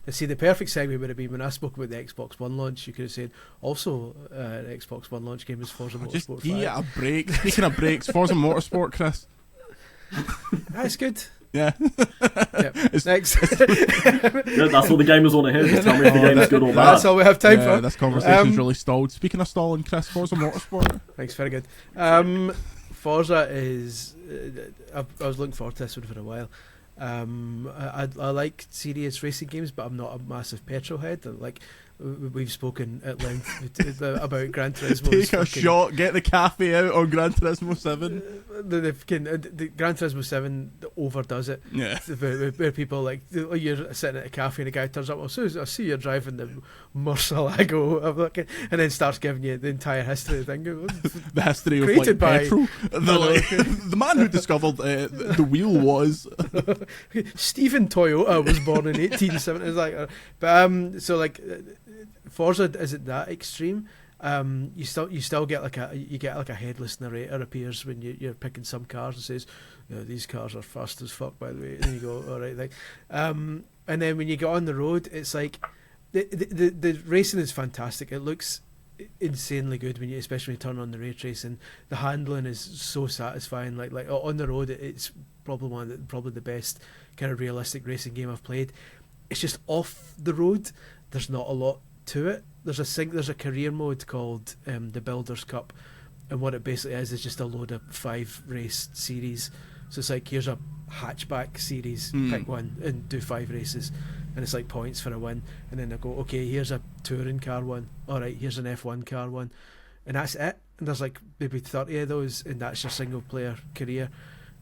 See, the perfect segue would have been when I spoke about the Xbox One launch. You could have said also an Xbox One launch game is Forza Motorsport. Just 5. give it a break. Speaking of breaks, Forza Motorsport, Chris. That's good. Yeah. Yep. Next. Yeah, that's what the gamers want to hear. Just tell me if the game is good or bad. That's all we have time for. This conversation's really stalled. Speaking of stalling, Chris, Forza Motorsport. Thanks, very good. Forza is... I was looking forward to this one for a while. I like serious racing games, but I'm not a massive petrol head. Like, we've spoken at length about Gran Turismo. Take a shot, get the cafe out on Gran Turismo 7. The Gran Turismo 7 overdoes it. Yeah. Where people like, you're sitting at a cafe and a guy turns up, I see you're driving the Murcielago, and then starts giving you the entire history of the thing. The history of Created by petrol. The man who discovered the wheel was Stephen Toyota was born in 1870. It's like, Forza isn't that extreme. You still get like a headless narrator appears when you're picking some cars and says, these cars are fast as fuck, by the way, and you go, all right, like, and then when you get on the road, it's like the racing is fantastic. It looks insanely good especially when you turn on the ray tracing. The handling is so satisfying. Like on the road, it's probably the best kind of realistic racing game I've played. It's just off the road, there's not a lot to it. There's a career mode called the Builders Cup, and what it basically is just a load of 5 race series. So it's like, here's a hatchback series, pick one and do 5 races, and it's like points for a win. And then they go, okay, here's a touring car one, alright, here's an F1 car one, and that's it. And there's like maybe 30 of those, and that's your single player career.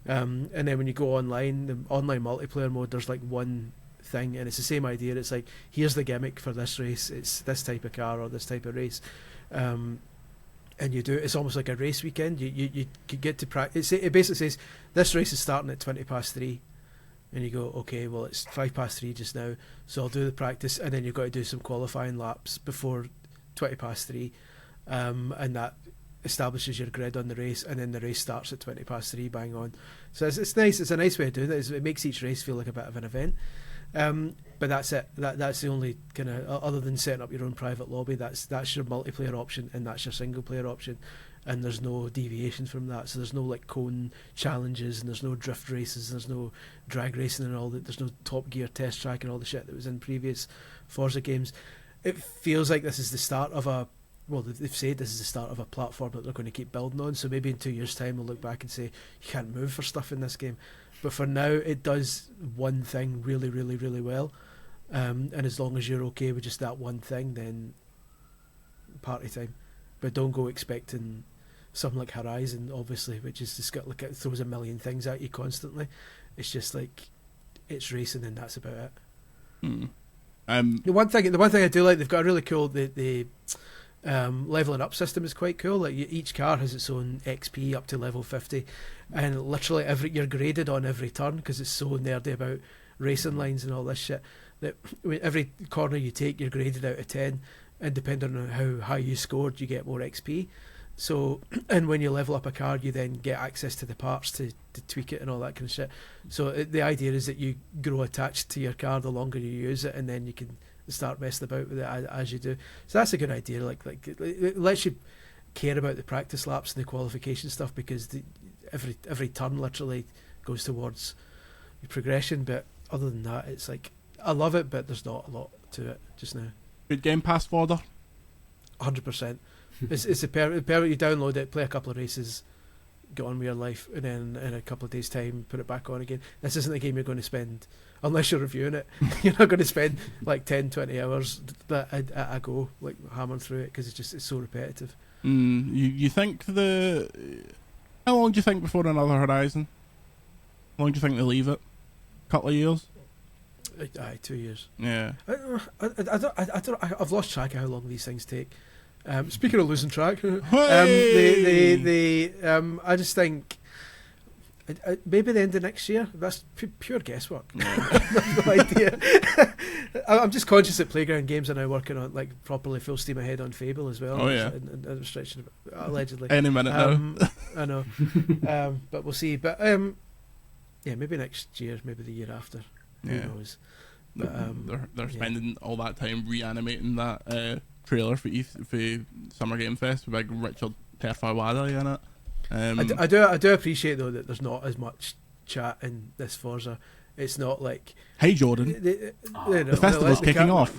And then when you go online, the online multiplayer mode, there's like one thing, and it's the same idea. It's like, here's the gimmick for this race, it's this type of car or this type of race, and you do it. It's almost like a race weekend. You get to practice. It basically says this race is starting at 3:20, and you go, okay, well, it's 3:05 just now, so I'll do the practice, and then you've got to do some qualifying laps before 3:20, and that establishes your grid on the race, and then the race starts at 3:20 bang on. So it's nice. It's a nice way of doing it. It makes each race feel like a bit of an event. But that's it. That's the only kind of, other than setting up your own private lobby, that's your multiplayer option, and that's your single player option, and there's no deviations from that. So there's no like cone challenges, and there's no drift races, there's no drag racing and all that. There's no Top Gear test track and all the shit that was in previous Forza games. It feels like this is the start of they've said this is the start of a platform that they're going to keep building on. So maybe in 2 years' time we'll look back and say, you can't move for stuff in this game. But for now, it does one thing really, really, really well. And as long as you're okay with just that one thing, then party time. But don't go expecting something like Horizon, obviously, which is just got, like, it throws a million things at you constantly. It's just like, it's racing and that's about it. The one thing I do like, they've got a really cool the leveling up system is quite cool. Like, each car has its own XP up to level 50, and literally you're graded on every turn, because it's so nerdy about racing lines and all this shit, that every corner you take you're graded out of 10, and depending on how high you scored, you get more XP. So, and when you level up a car, you then get access to the parts to tweak it and all that kind of shit. So the idea is that you grow attached to your car the longer you use it, and then you can start messing about with it as you do. So that's a good idea. Like it lets you care about the practice laps and the qualification stuff, because every turn literally goes towards your progression. But other than that, it's like, I love it, but there's not a lot to it just now. Good Game Pass fodder. 100%. It's a perfect. You download it, play a couple of races, get on with your life, and then in a couple of days' time put it back on again. This isn't a game you're going to spend, unless you're reviewing it, you're not going to spend like 10-20 hours at a go, like hammering through it, because it's so repetitive. You think how long do you think before another Horizon? How long do you think they leave it? Couple of years? 2 years. Yeah. I've lost track of how long these things take. Speaking of losing track, Hey! I just think maybe the end of next year. That's pure guesswork. I've no idea. I'm just conscious that Playground Games are now working on, like, properly full steam ahead on Fable as well. Oh yeah, and allegedly. Any minute now. I know, but we'll see. But Yeah, maybe next year, maybe the year after. Yeah. Who knows? But, They're spending all that time reanimating that trailer for Summer Game Fest with like Richard Terfawada in it. I do appreciate though that there's not as much chat in this Forza. It's not like, hey Jordan, the festival's kicking off.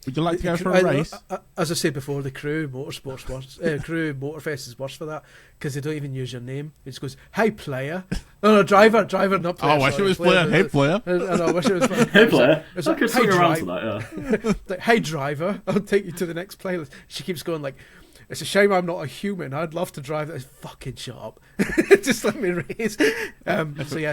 Would you like to go for a race? As I said before, the Crew Motorsports Crew Motorfest is worse for that because they don't even use your name. It just goes, "Hey player," no, driver, not player. Oh, I wish it was player. Hey player. I wish it was player. Hey player. It's I like, could swing around to that. Yeah. Like, hey driver, I'll take you to the next playlist. She keeps going like, "It's a shame I'm not a human. I'd love to drive this." Fucking shut up. Just let me race.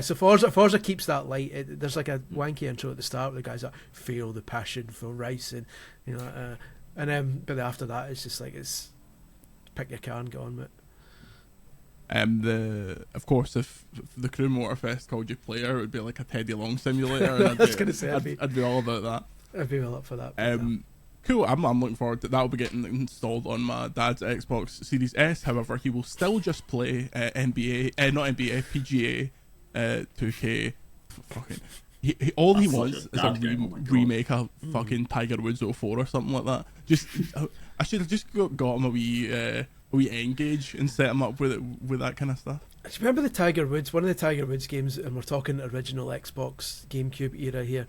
So Forza keeps that light. There's like a wanky intro at the start where the guys that feel the passion for racing, you know, and then but after that it's just like it's pick your car and go on with it. Of course, if the Crew Motorfest called you player, it would be like a Teddy Long simulator. And I'd be all about that. I'd be well up for that. Cool. I'm looking forward to that. Will be getting installed on my dad's Xbox Series S. However, he will still just play PGA 2K. Fucking. All he wants is a remake of fucking Tiger Woods 04 or something like that. Just I should have just got him a wee Engage and set him up with that kind of stuff. Do you remember the Tiger Woods? One of the Tiger Woods games, and we're talking original Xbox GameCube era here.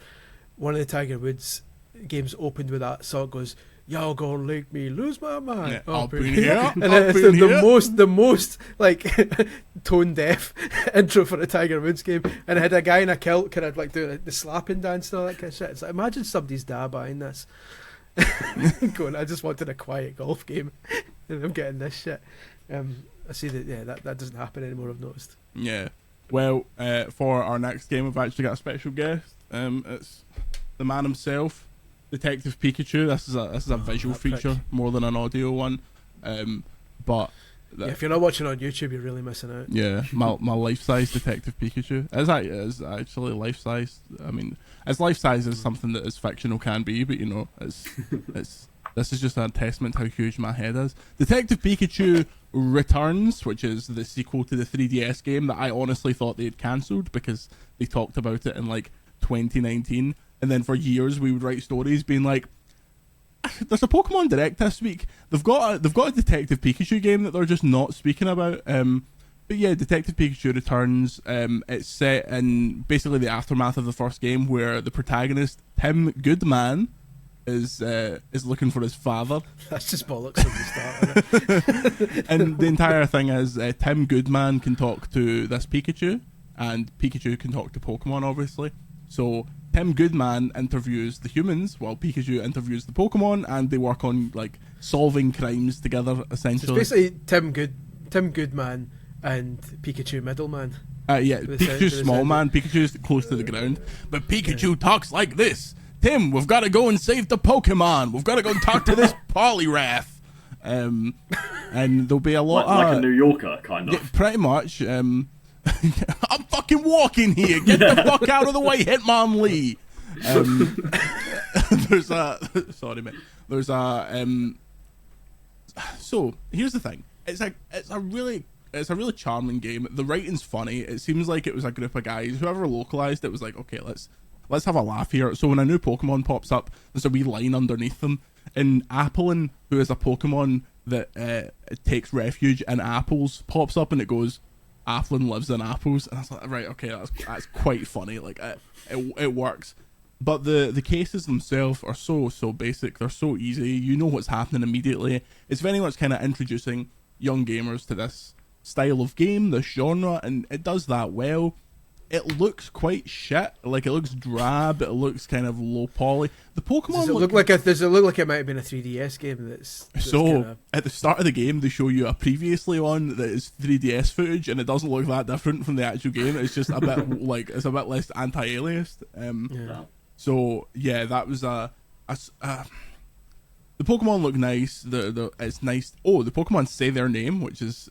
One of the Tiger Woods games opened with that song. Goes, "Y'all gonna make me lose my mind." Yeah, up in here, and then it's the most like tone deaf intro for a Tiger Woods game, and it had a guy in a kilt kind of like doing the slapping dance and all that kind of shit. It's like, imagine somebody's dad buying this, going, "I just wanted a quiet golf game, and I'm getting this shit." I see that that doesn't happen anymore. I've noticed. Yeah. Well, for our next game, we've actually got a special guest. It's the man himself, Detective Pikachu. This is a visual feature more than an audio one. But if you're not watching on YouTube, you're really missing out. Yeah, my life-size Detective Pikachu is actually life-size. I mean, as life-size as something that is fictional can be, but you know, it's this is just a testament to how huge my head is. Detective Pikachu Returns, which is the sequel to the 3DS game that I honestly thought they had cancelled because they talked about it in like 2019, and then for years we would write stories being like, "There's a Pokemon Direct this week. They've got a Detective Pikachu game that they're just not speaking about." But yeah, Detective Pikachu Returns. It's set in basically the aftermath of the first game, where the protagonist Tim Goodman is looking for his father. That's just bollocks from the start. And the entire thing is Tim Goodman can talk to this Pikachu, and Pikachu can talk to Pokemon, obviously. So Tim Goodman interviews the humans while Pikachu interviews the Pokemon, and they work on like solving crimes together, essentially. So it's basically Tim Goodman and Pikachu middleman. Yeah, Pikachu's small man, Pikachu's close to the ground, but Pikachu talks like this. "Tim, we've got to go and save the Pokemon. We've got to go and talk to this Poliwrath." And there'll be a lot like a New Yorker, kind of. Yeah, pretty much. I'm fucking walking here. Get the fuck out of the way, Hitman Lee. There's a... Sorry, mate. There's a... So, here's the thing. It's a really charming game. The writing's funny. It seems like it was a group of guys. Whoever localized it was like, okay, let's have a laugh here. So when a new Pokemon pops up, there's a wee line underneath them. And Applin, who is a Pokemon that takes refuge in apples, pops up and it goes, "Applin lives in apples." And I was like, right, okay, that's quite funny. Like it works. But the cases themselves are so basic. They're so easy. You know what's happening immediately. It's very much kind of introducing young gamers to this style of game, this genre, and it does that well. It looks quite shit. Like, it looks drab. It looks kind of low poly. The Pokemon does it look like it might have been a 3DS game that's so kinda... At the start of the game they show you a previously one that is 3DS footage, and it doesn't look that different from the actual game. It's just a bit like it's a bit less anti-aliased. So yeah, that was the Pokemon look nice. It's nice. Oh, the Pokemon say their name, which is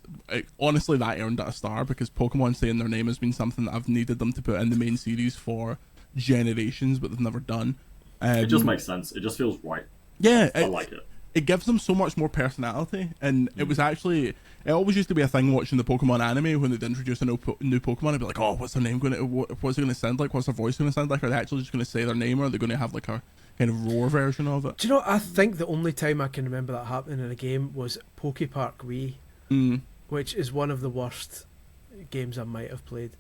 honestly that earned it a star, because Pokemon saying their name has been something that I've needed them to put in the main series for generations, but they've never done. It just makes sense. It just feels right. Yeah, I like it. it gives them so much more personality. And it was actually, it always used to be a thing watching the Pokemon anime when they'd introduce a new Pokemon. I'd be like, oh, what's their name going to, what's it going to sound like? What's their voice going to sound like? Are they actually just going to say their name, or are they going to have like a kind of roar version of it? Do you know, I think the only time I can remember that happening in a game was Poke Park Wii, which is one of the worst games I might have played.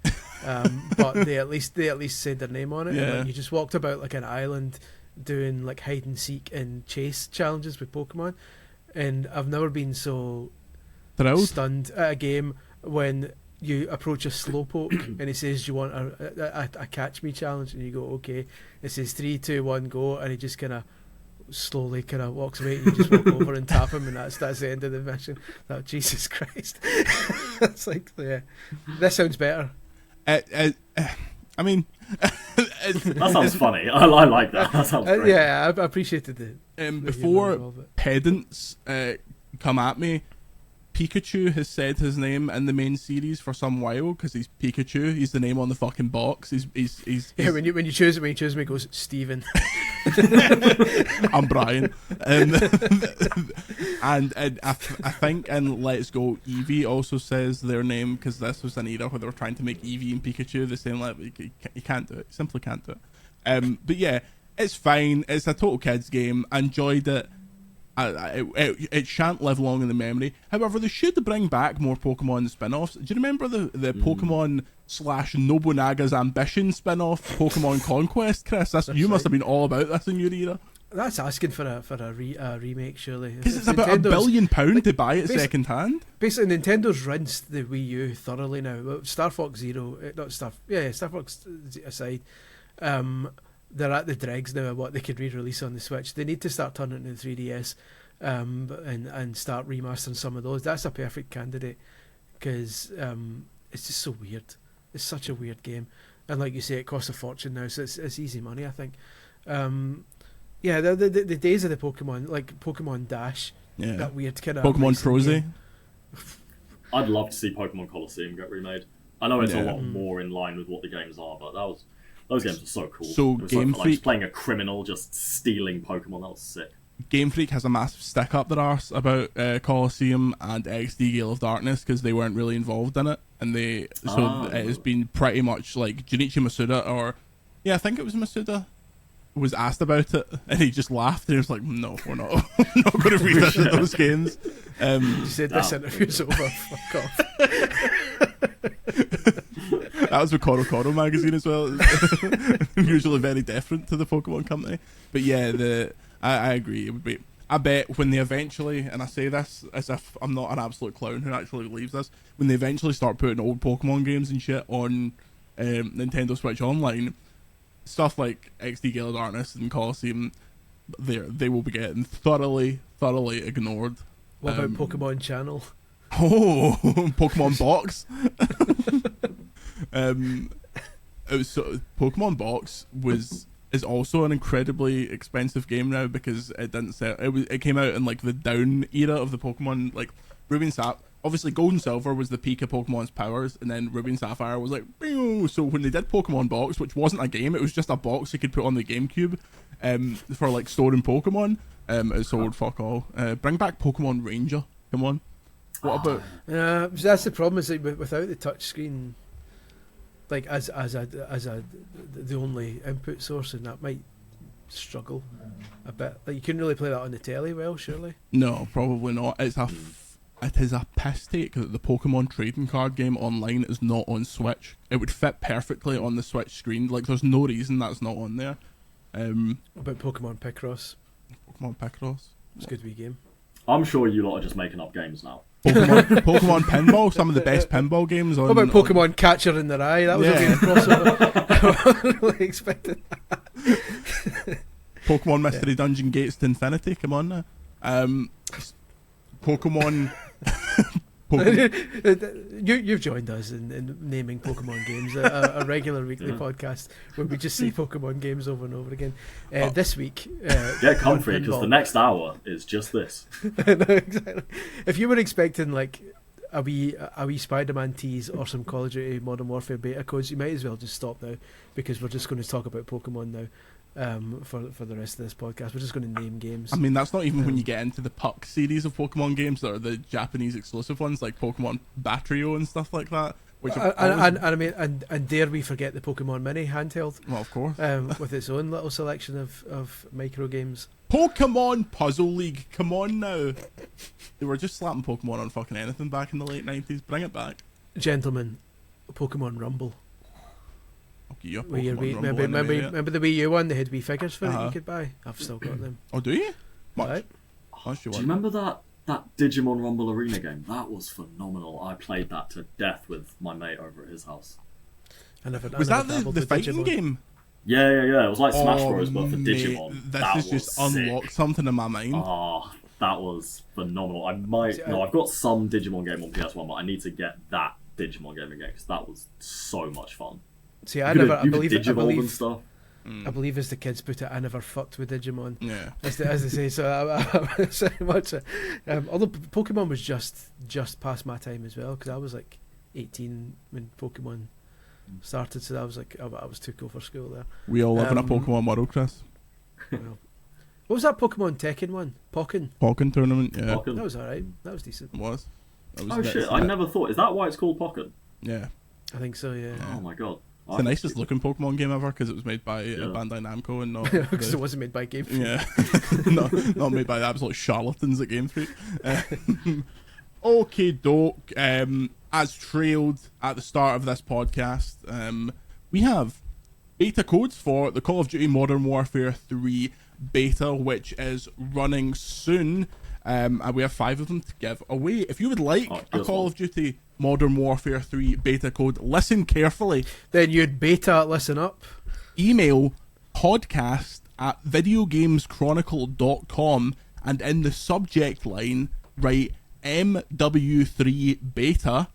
But they at least said their name on it. Yeah. And, like, you just walked about like an island doing like hide and seek and chase challenges with Pokemon, and I've never been so stunned at a game when you approach a Slowpoke and he says, "Do you want a catch me challenge?" And you go, "Okay." It says 3, 2, 1, go, and he just kind of slowly kind of walks away, and you just walk over and tap him, and that's the end of the mission. Oh, Jesus Christ! It's like, yeah, this sounds better. I mean, that sounds funny. I like that. That sounds great. Yeah, I appreciated the before pedants come at me. Pikachu has said his name in the main series for some while because he's Pikachu. He's the name on the fucking box. He's when you choose him, he goes Steven. I'm Brian. And I think in Let's Go, Eevee also says their name because this was an era where they were trying to make Eevee and Pikachu the same level. You can't do it. You simply can't do it. But yeah, it's fine. It's a total kids game. I enjoyed it. It shan't live long in the memory. However, they should bring back more Pokemon spin-offs. Do you remember the Pokemon / Nobunaga's Ambition spin-off, Pokemon Conquest, Chris? You must have been all about this in your era. That's asking for a remake, surely. Because it's about £1 billion to buy it second hand. Basically, Nintendo's rinsed the Wii U thoroughly now. Star Fox Zero, Star Fox aside, they're at the dregs now of what they could re-release on the Switch. They need to start turning it into 3DS and start remastering some of those. That's a perfect candidate because it's just so weird. It's such a weird game, and like you say, it costs a fortune now, so it's easy money, I think. Yeah, the days of the Pokemon, like Pokemon Dash, that weird kind of Pokemon Trozy. I'd love to see Pokemon Colosseum get remade. I know it's a lot more in line with what the games are, but those games are so cool. So Game Freak, just playing a criminal, just stealing Pokemon, that was sick. Game Freak has a massive stick up their arse about Colosseum and XD Gale of Darkness because they weren't really involved in it, and it has been pretty much like Junichi Masuda, I think it was Masuda, was asked about it, and he just laughed and he was like, "No, we're not, we're not going to revisit those games." He said this interview's over. Fuck off. That was with Koro magazine as well. Usually very different to the Pokemon company, but yeah, I agree. It would be. I bet when they eventually, and I say this as if I'm not an absolute clown who actually believes this, when they eventually start putting old Pokemon games and shit on Nintendo Switch Online, stuff like XD Gale of Darkness and Colosseum, they will be getting thoroughly ignored. What about Pokemon Channel? Oh, Pokemon Box. Pokemon Box is also an incredibly expensive game now because it didn't sell. It came out in like the down era of the Pokemon, like Ruby and Sapphire. Obviously, Gold and Silver was the peak of Pokemon's powers, and then Ruby and Sapphire was like, Pew! So when they did Pokemon Box, which wasn't a game, it was just a box you could put on the GameCube, for like storing Pokemon, it sold fuck all. Bring back Pokemon Ranger, come on. What about? That's the problem. Is that without the touchscreen, like as the only input source, and that might struggle a bit. Like you couldn't really play that on the telly, well, surely. No, probably not. It is a piss take that the Pokemon trading card game online is not on Switch. It would fit perfectly on the Switch screen. Like, there's no reason that's not on there. What about Pokemon Picross? Pokemon Picross? It's a good wee game. I'm sure you lot are just making up games now. Pokemon Pinball, some of the best pinball games on... What about Pokemon Catcher in Their Eye? That was a weird crossover. I wasn't really expecting that. Pokemon Mystery Dungeon Gates to Infinity, come on now. Pokemon... You've joined us in naming Pokemon games, a regular weekly podcast where we just say Pokemon games over and over again. This week, get comfy because the next hour is just this. No, exactly. If you were expecting like a wee Spider-Man tease or some Call of Duty Modern Warfare beta codes, you might as well just stop now because we're just going to talk about Pokemon now. for the rest of this podcast. We're just going to name games. I mean, that's not even when you get into the Puck series of Pokemon games that are the Japanese exclusive ones, like Pokemon Batterio and stuff like that. Which I mean, dare we forget the Pokemon Mini handheld? Well, of course. With its own little selection of micro games. Pokemon Puzzle League, come on now. They were just slapping Pokemon on fucking anything back in the late 90s. Bring it back. Gentlemen, Pokemon Rumble. Okay, your Where your Pokemon Rumble remember the Wii U one? They had Wii figures for it you could buy. I've still got them. Oh, do you? Much? Right. Do you remember that Digimon Rumble Arena game? That was phenomenal. I played that to death with my mate over at his house. Was that the fighting Digimon game? Yeah. It was like Smash Bros, but for Digimon. This has just unlocked something in my mind. Oh, that was phenomenal. I've got some Digimon game on PS1, but I need to get that Digimon game again because that was so much fun. See, I believe and stuff. I believe as the kids put it, I never fucked with Digimon. Yeah. As they say, so I was very much. Although Pokemon was just past my time as well, because I was like 18 when Pokemon started, so I was like, I was too cool for school there. We all live in a Pokemon world, Chris. Well, what was that Pokemon Tekken one? Pokken tournament, yeah. Pokken. That was alright. That was decent. It was. Oh shit! I never thought. Is that why it's called Pokken? Yeah. I think so. Yeah. Oh my god. It's the nicest looking Pokemon game ever because it was made by Bandai Namco and not because it wasn't made by Game Freak. Yeah, not made by the absolute charlatans at Game Freak. Okay, doke. As trailed at the start of this podcast, we have beta codes for the Call of Duty Modern Warfare 3 beta, which is running soon. And we have 5 of them to give away. If you would like a Call of Duty Modern Warfare 3 beta code, listen carefully. Then you'd beta listen up. Email podcast@videogameschronicle.com and in the subject line write MW3 beta,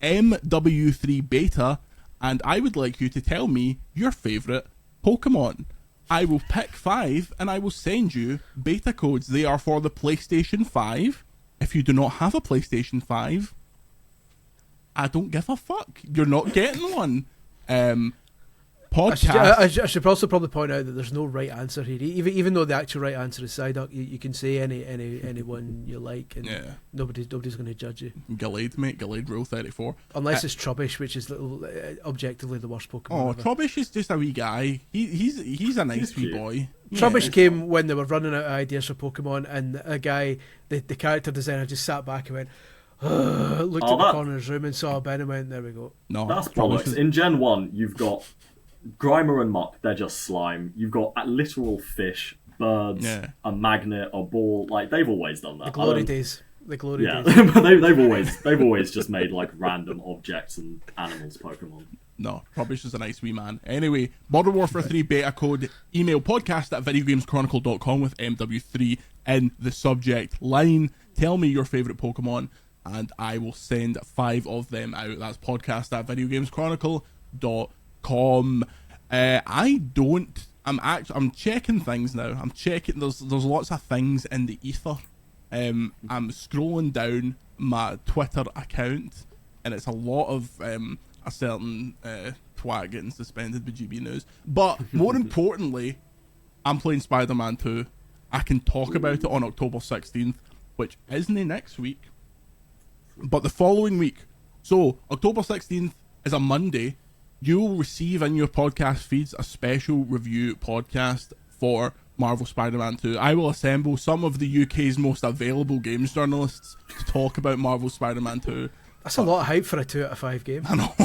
MW3 beta, and I would like you to tell me your favourite Pokemon. I will pick 5 and I will send you beta codes. They are for the PlayStation 5. If you do not have a PlayStation 5, I don't give a fuck. You're not getting one. Podcast. I should also probably point out that there's no right answer here. Even though the actual right answer is Psyduck, you can say any one you like, and nobody's going to judge you. Gallade, mate. Gallade Rule 34. Unless it's Trubbish, which is objectively the worst Pokemon. Oh, ever. Trubbish is just a wee guy. He's a nice wee boy. Trubbish came when they were running out of ideas for Pokemon, and a guy, the character designer, just sat back and went, looked at the corner of his room and saw a bin and went, there we go. No, that's bollocks. In Gen 1, you've got Grimer and Muck, they're just slime. You've got literal fish, birds, a magnet, a ball. Like, they've always done that. The glory days. Yeah, they've always just made like random objects and animals Pokemon. No, Rubbish is a nice wee man. Anyway, Modern Warfare 3 beta code, email podcast@videogameschronicle.com with MW3 in the subject line. Tell me your favourite Pokemon and I will send 5 of them out. That's podcast@videogameschronicle.com. I'm checking things now. I'm checking, there's lots of things in the ether. I'm scrolling down my Twitter account and it's a lot of a certain twat getting suspended by GB News. But more importantly, I'm playing Spider-Man 2. I can talk about it on October 16th, which isn't next week, but the following week. So October 16th is a Monday. You will receive in your podcast feeds a special review podcast for Marvel Spider-Man 2. I will assemble some of the UK's most available games journalists to talk about Marvel Spider-Man 2. That's a lot of hype for a 2 out of 5 game. I know.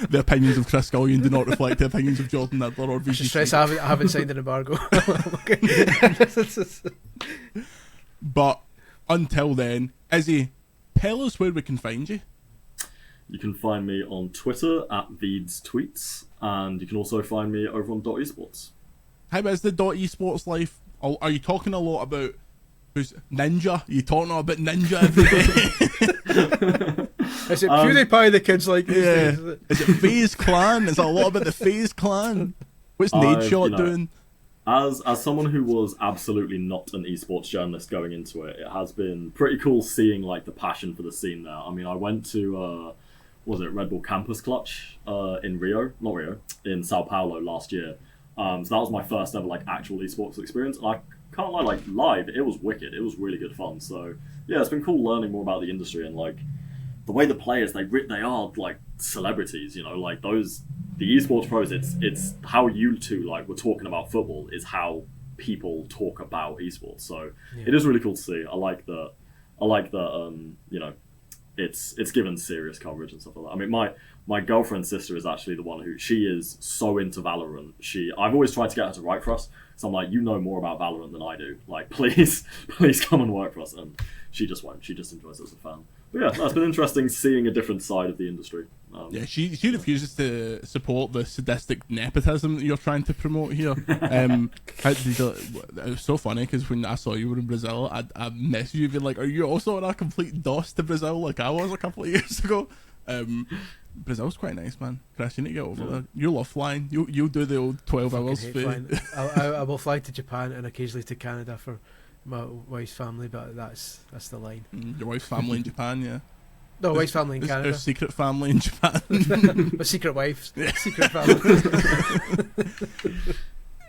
The opinions of Chris Scullion do not reflect the opinions of Jordan Nibbler or VGC. Stress, I haven't signed an embargo. But until then, Issy, tell us where we can find you. You can find me on Twitter @VeedsTweets, and you can also find me over on .esports. How is the .esports life? Are you talking a lot about who's Ninja? Are you talking about Ninja every day? Is it PewDiePie the kids like? Yeah. Is it FaZe Clan? Is it a lot about the FaZe Clan? What's Nadeshot doing? As someone who was absolutely not an esports journalist going into it, it has been pretty cool seeing like the passion for the scene there. I mean, I went to was it Red Bull Campus Clutch in Sao Paulo last year. So that was my first ever like actual esports experience, and I can't lie, like live, it was wicked. It was really good fun. So yeah, it's been cool learning more about the industry and like the way the players they are like celebrities. You know, like the esports pros. It's how you two like were talking about football is how people talk about esports. So it is really cool to see. I like that. You know, it's given serious coverage and stuff like that. I mean, my girlfriend's sister is actually the one who she is so into Valorant. I've always tried to get her to write for us. So I'm like, you know more about Valorant than I do. Like, please come and work for us. And she just won't. She just enjoys it as a fan. But yeah, that's been interesting seeing a different side of the industry. Yeah, she refuses to support the sadistic nepotism that you're trying to promote here. It was so funny because when I saw you were in Brazil, I messaged you being like, "Are you also on a complete DOS to Brazil like I was a couple of years ago?" Brazil's quite nice, man. Chris, you need to get over there. You love flying. You'll do the old 12 hours. I will fly to Japan and occasionally to Canada for my wife's family, but that's the line. Your wife's family in Japan, yeah. No, wife's family in Canada. Her secret family in Japan. My secret wife's secret family.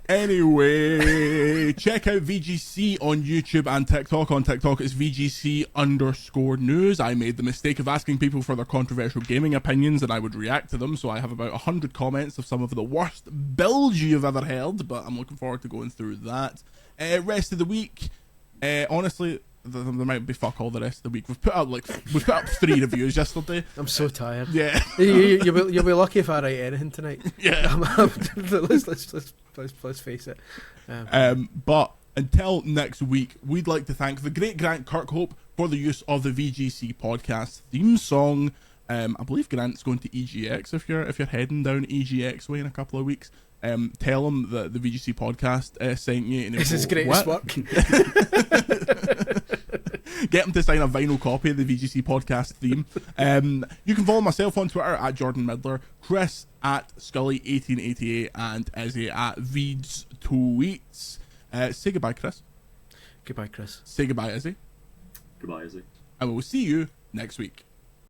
Anyway, check out VGC on YouTube and TikTok. On TikTok, it's VGC_news. I made the mistake of asking people for their controversial gaming opinions and I would react to them, so I have about 100 comments of some of the worst builds you've ever heard, but I'm looking forward to going through that. Rest of the week, honestly, there might be fuck all the rest of the week. We've put up 3 reviews yesterday. I'm so tired. Yeah, you'll be lucky if I write anything tonight. Yeah, let's face it. But until next week, we'd like to thank the great Grant Kirkhope for the use of the VGC podcast theme song. I believe Grant's going to EGX if you're heading down EGX way in a couple of weeks. Tell him that the VGC podcast sent you. And this is greatest work. Get him to sign a vinyl copy of the VGC podcast theme. You can follow myself on Twitter at Jordan Midler, Chris at Scully1888, and Izzy at Veeds Tweets. Say goodbye, Chris. Goodbye, Chris. Say goodbye, Izzy. Goodbye, Izzy. And we'll see you next week.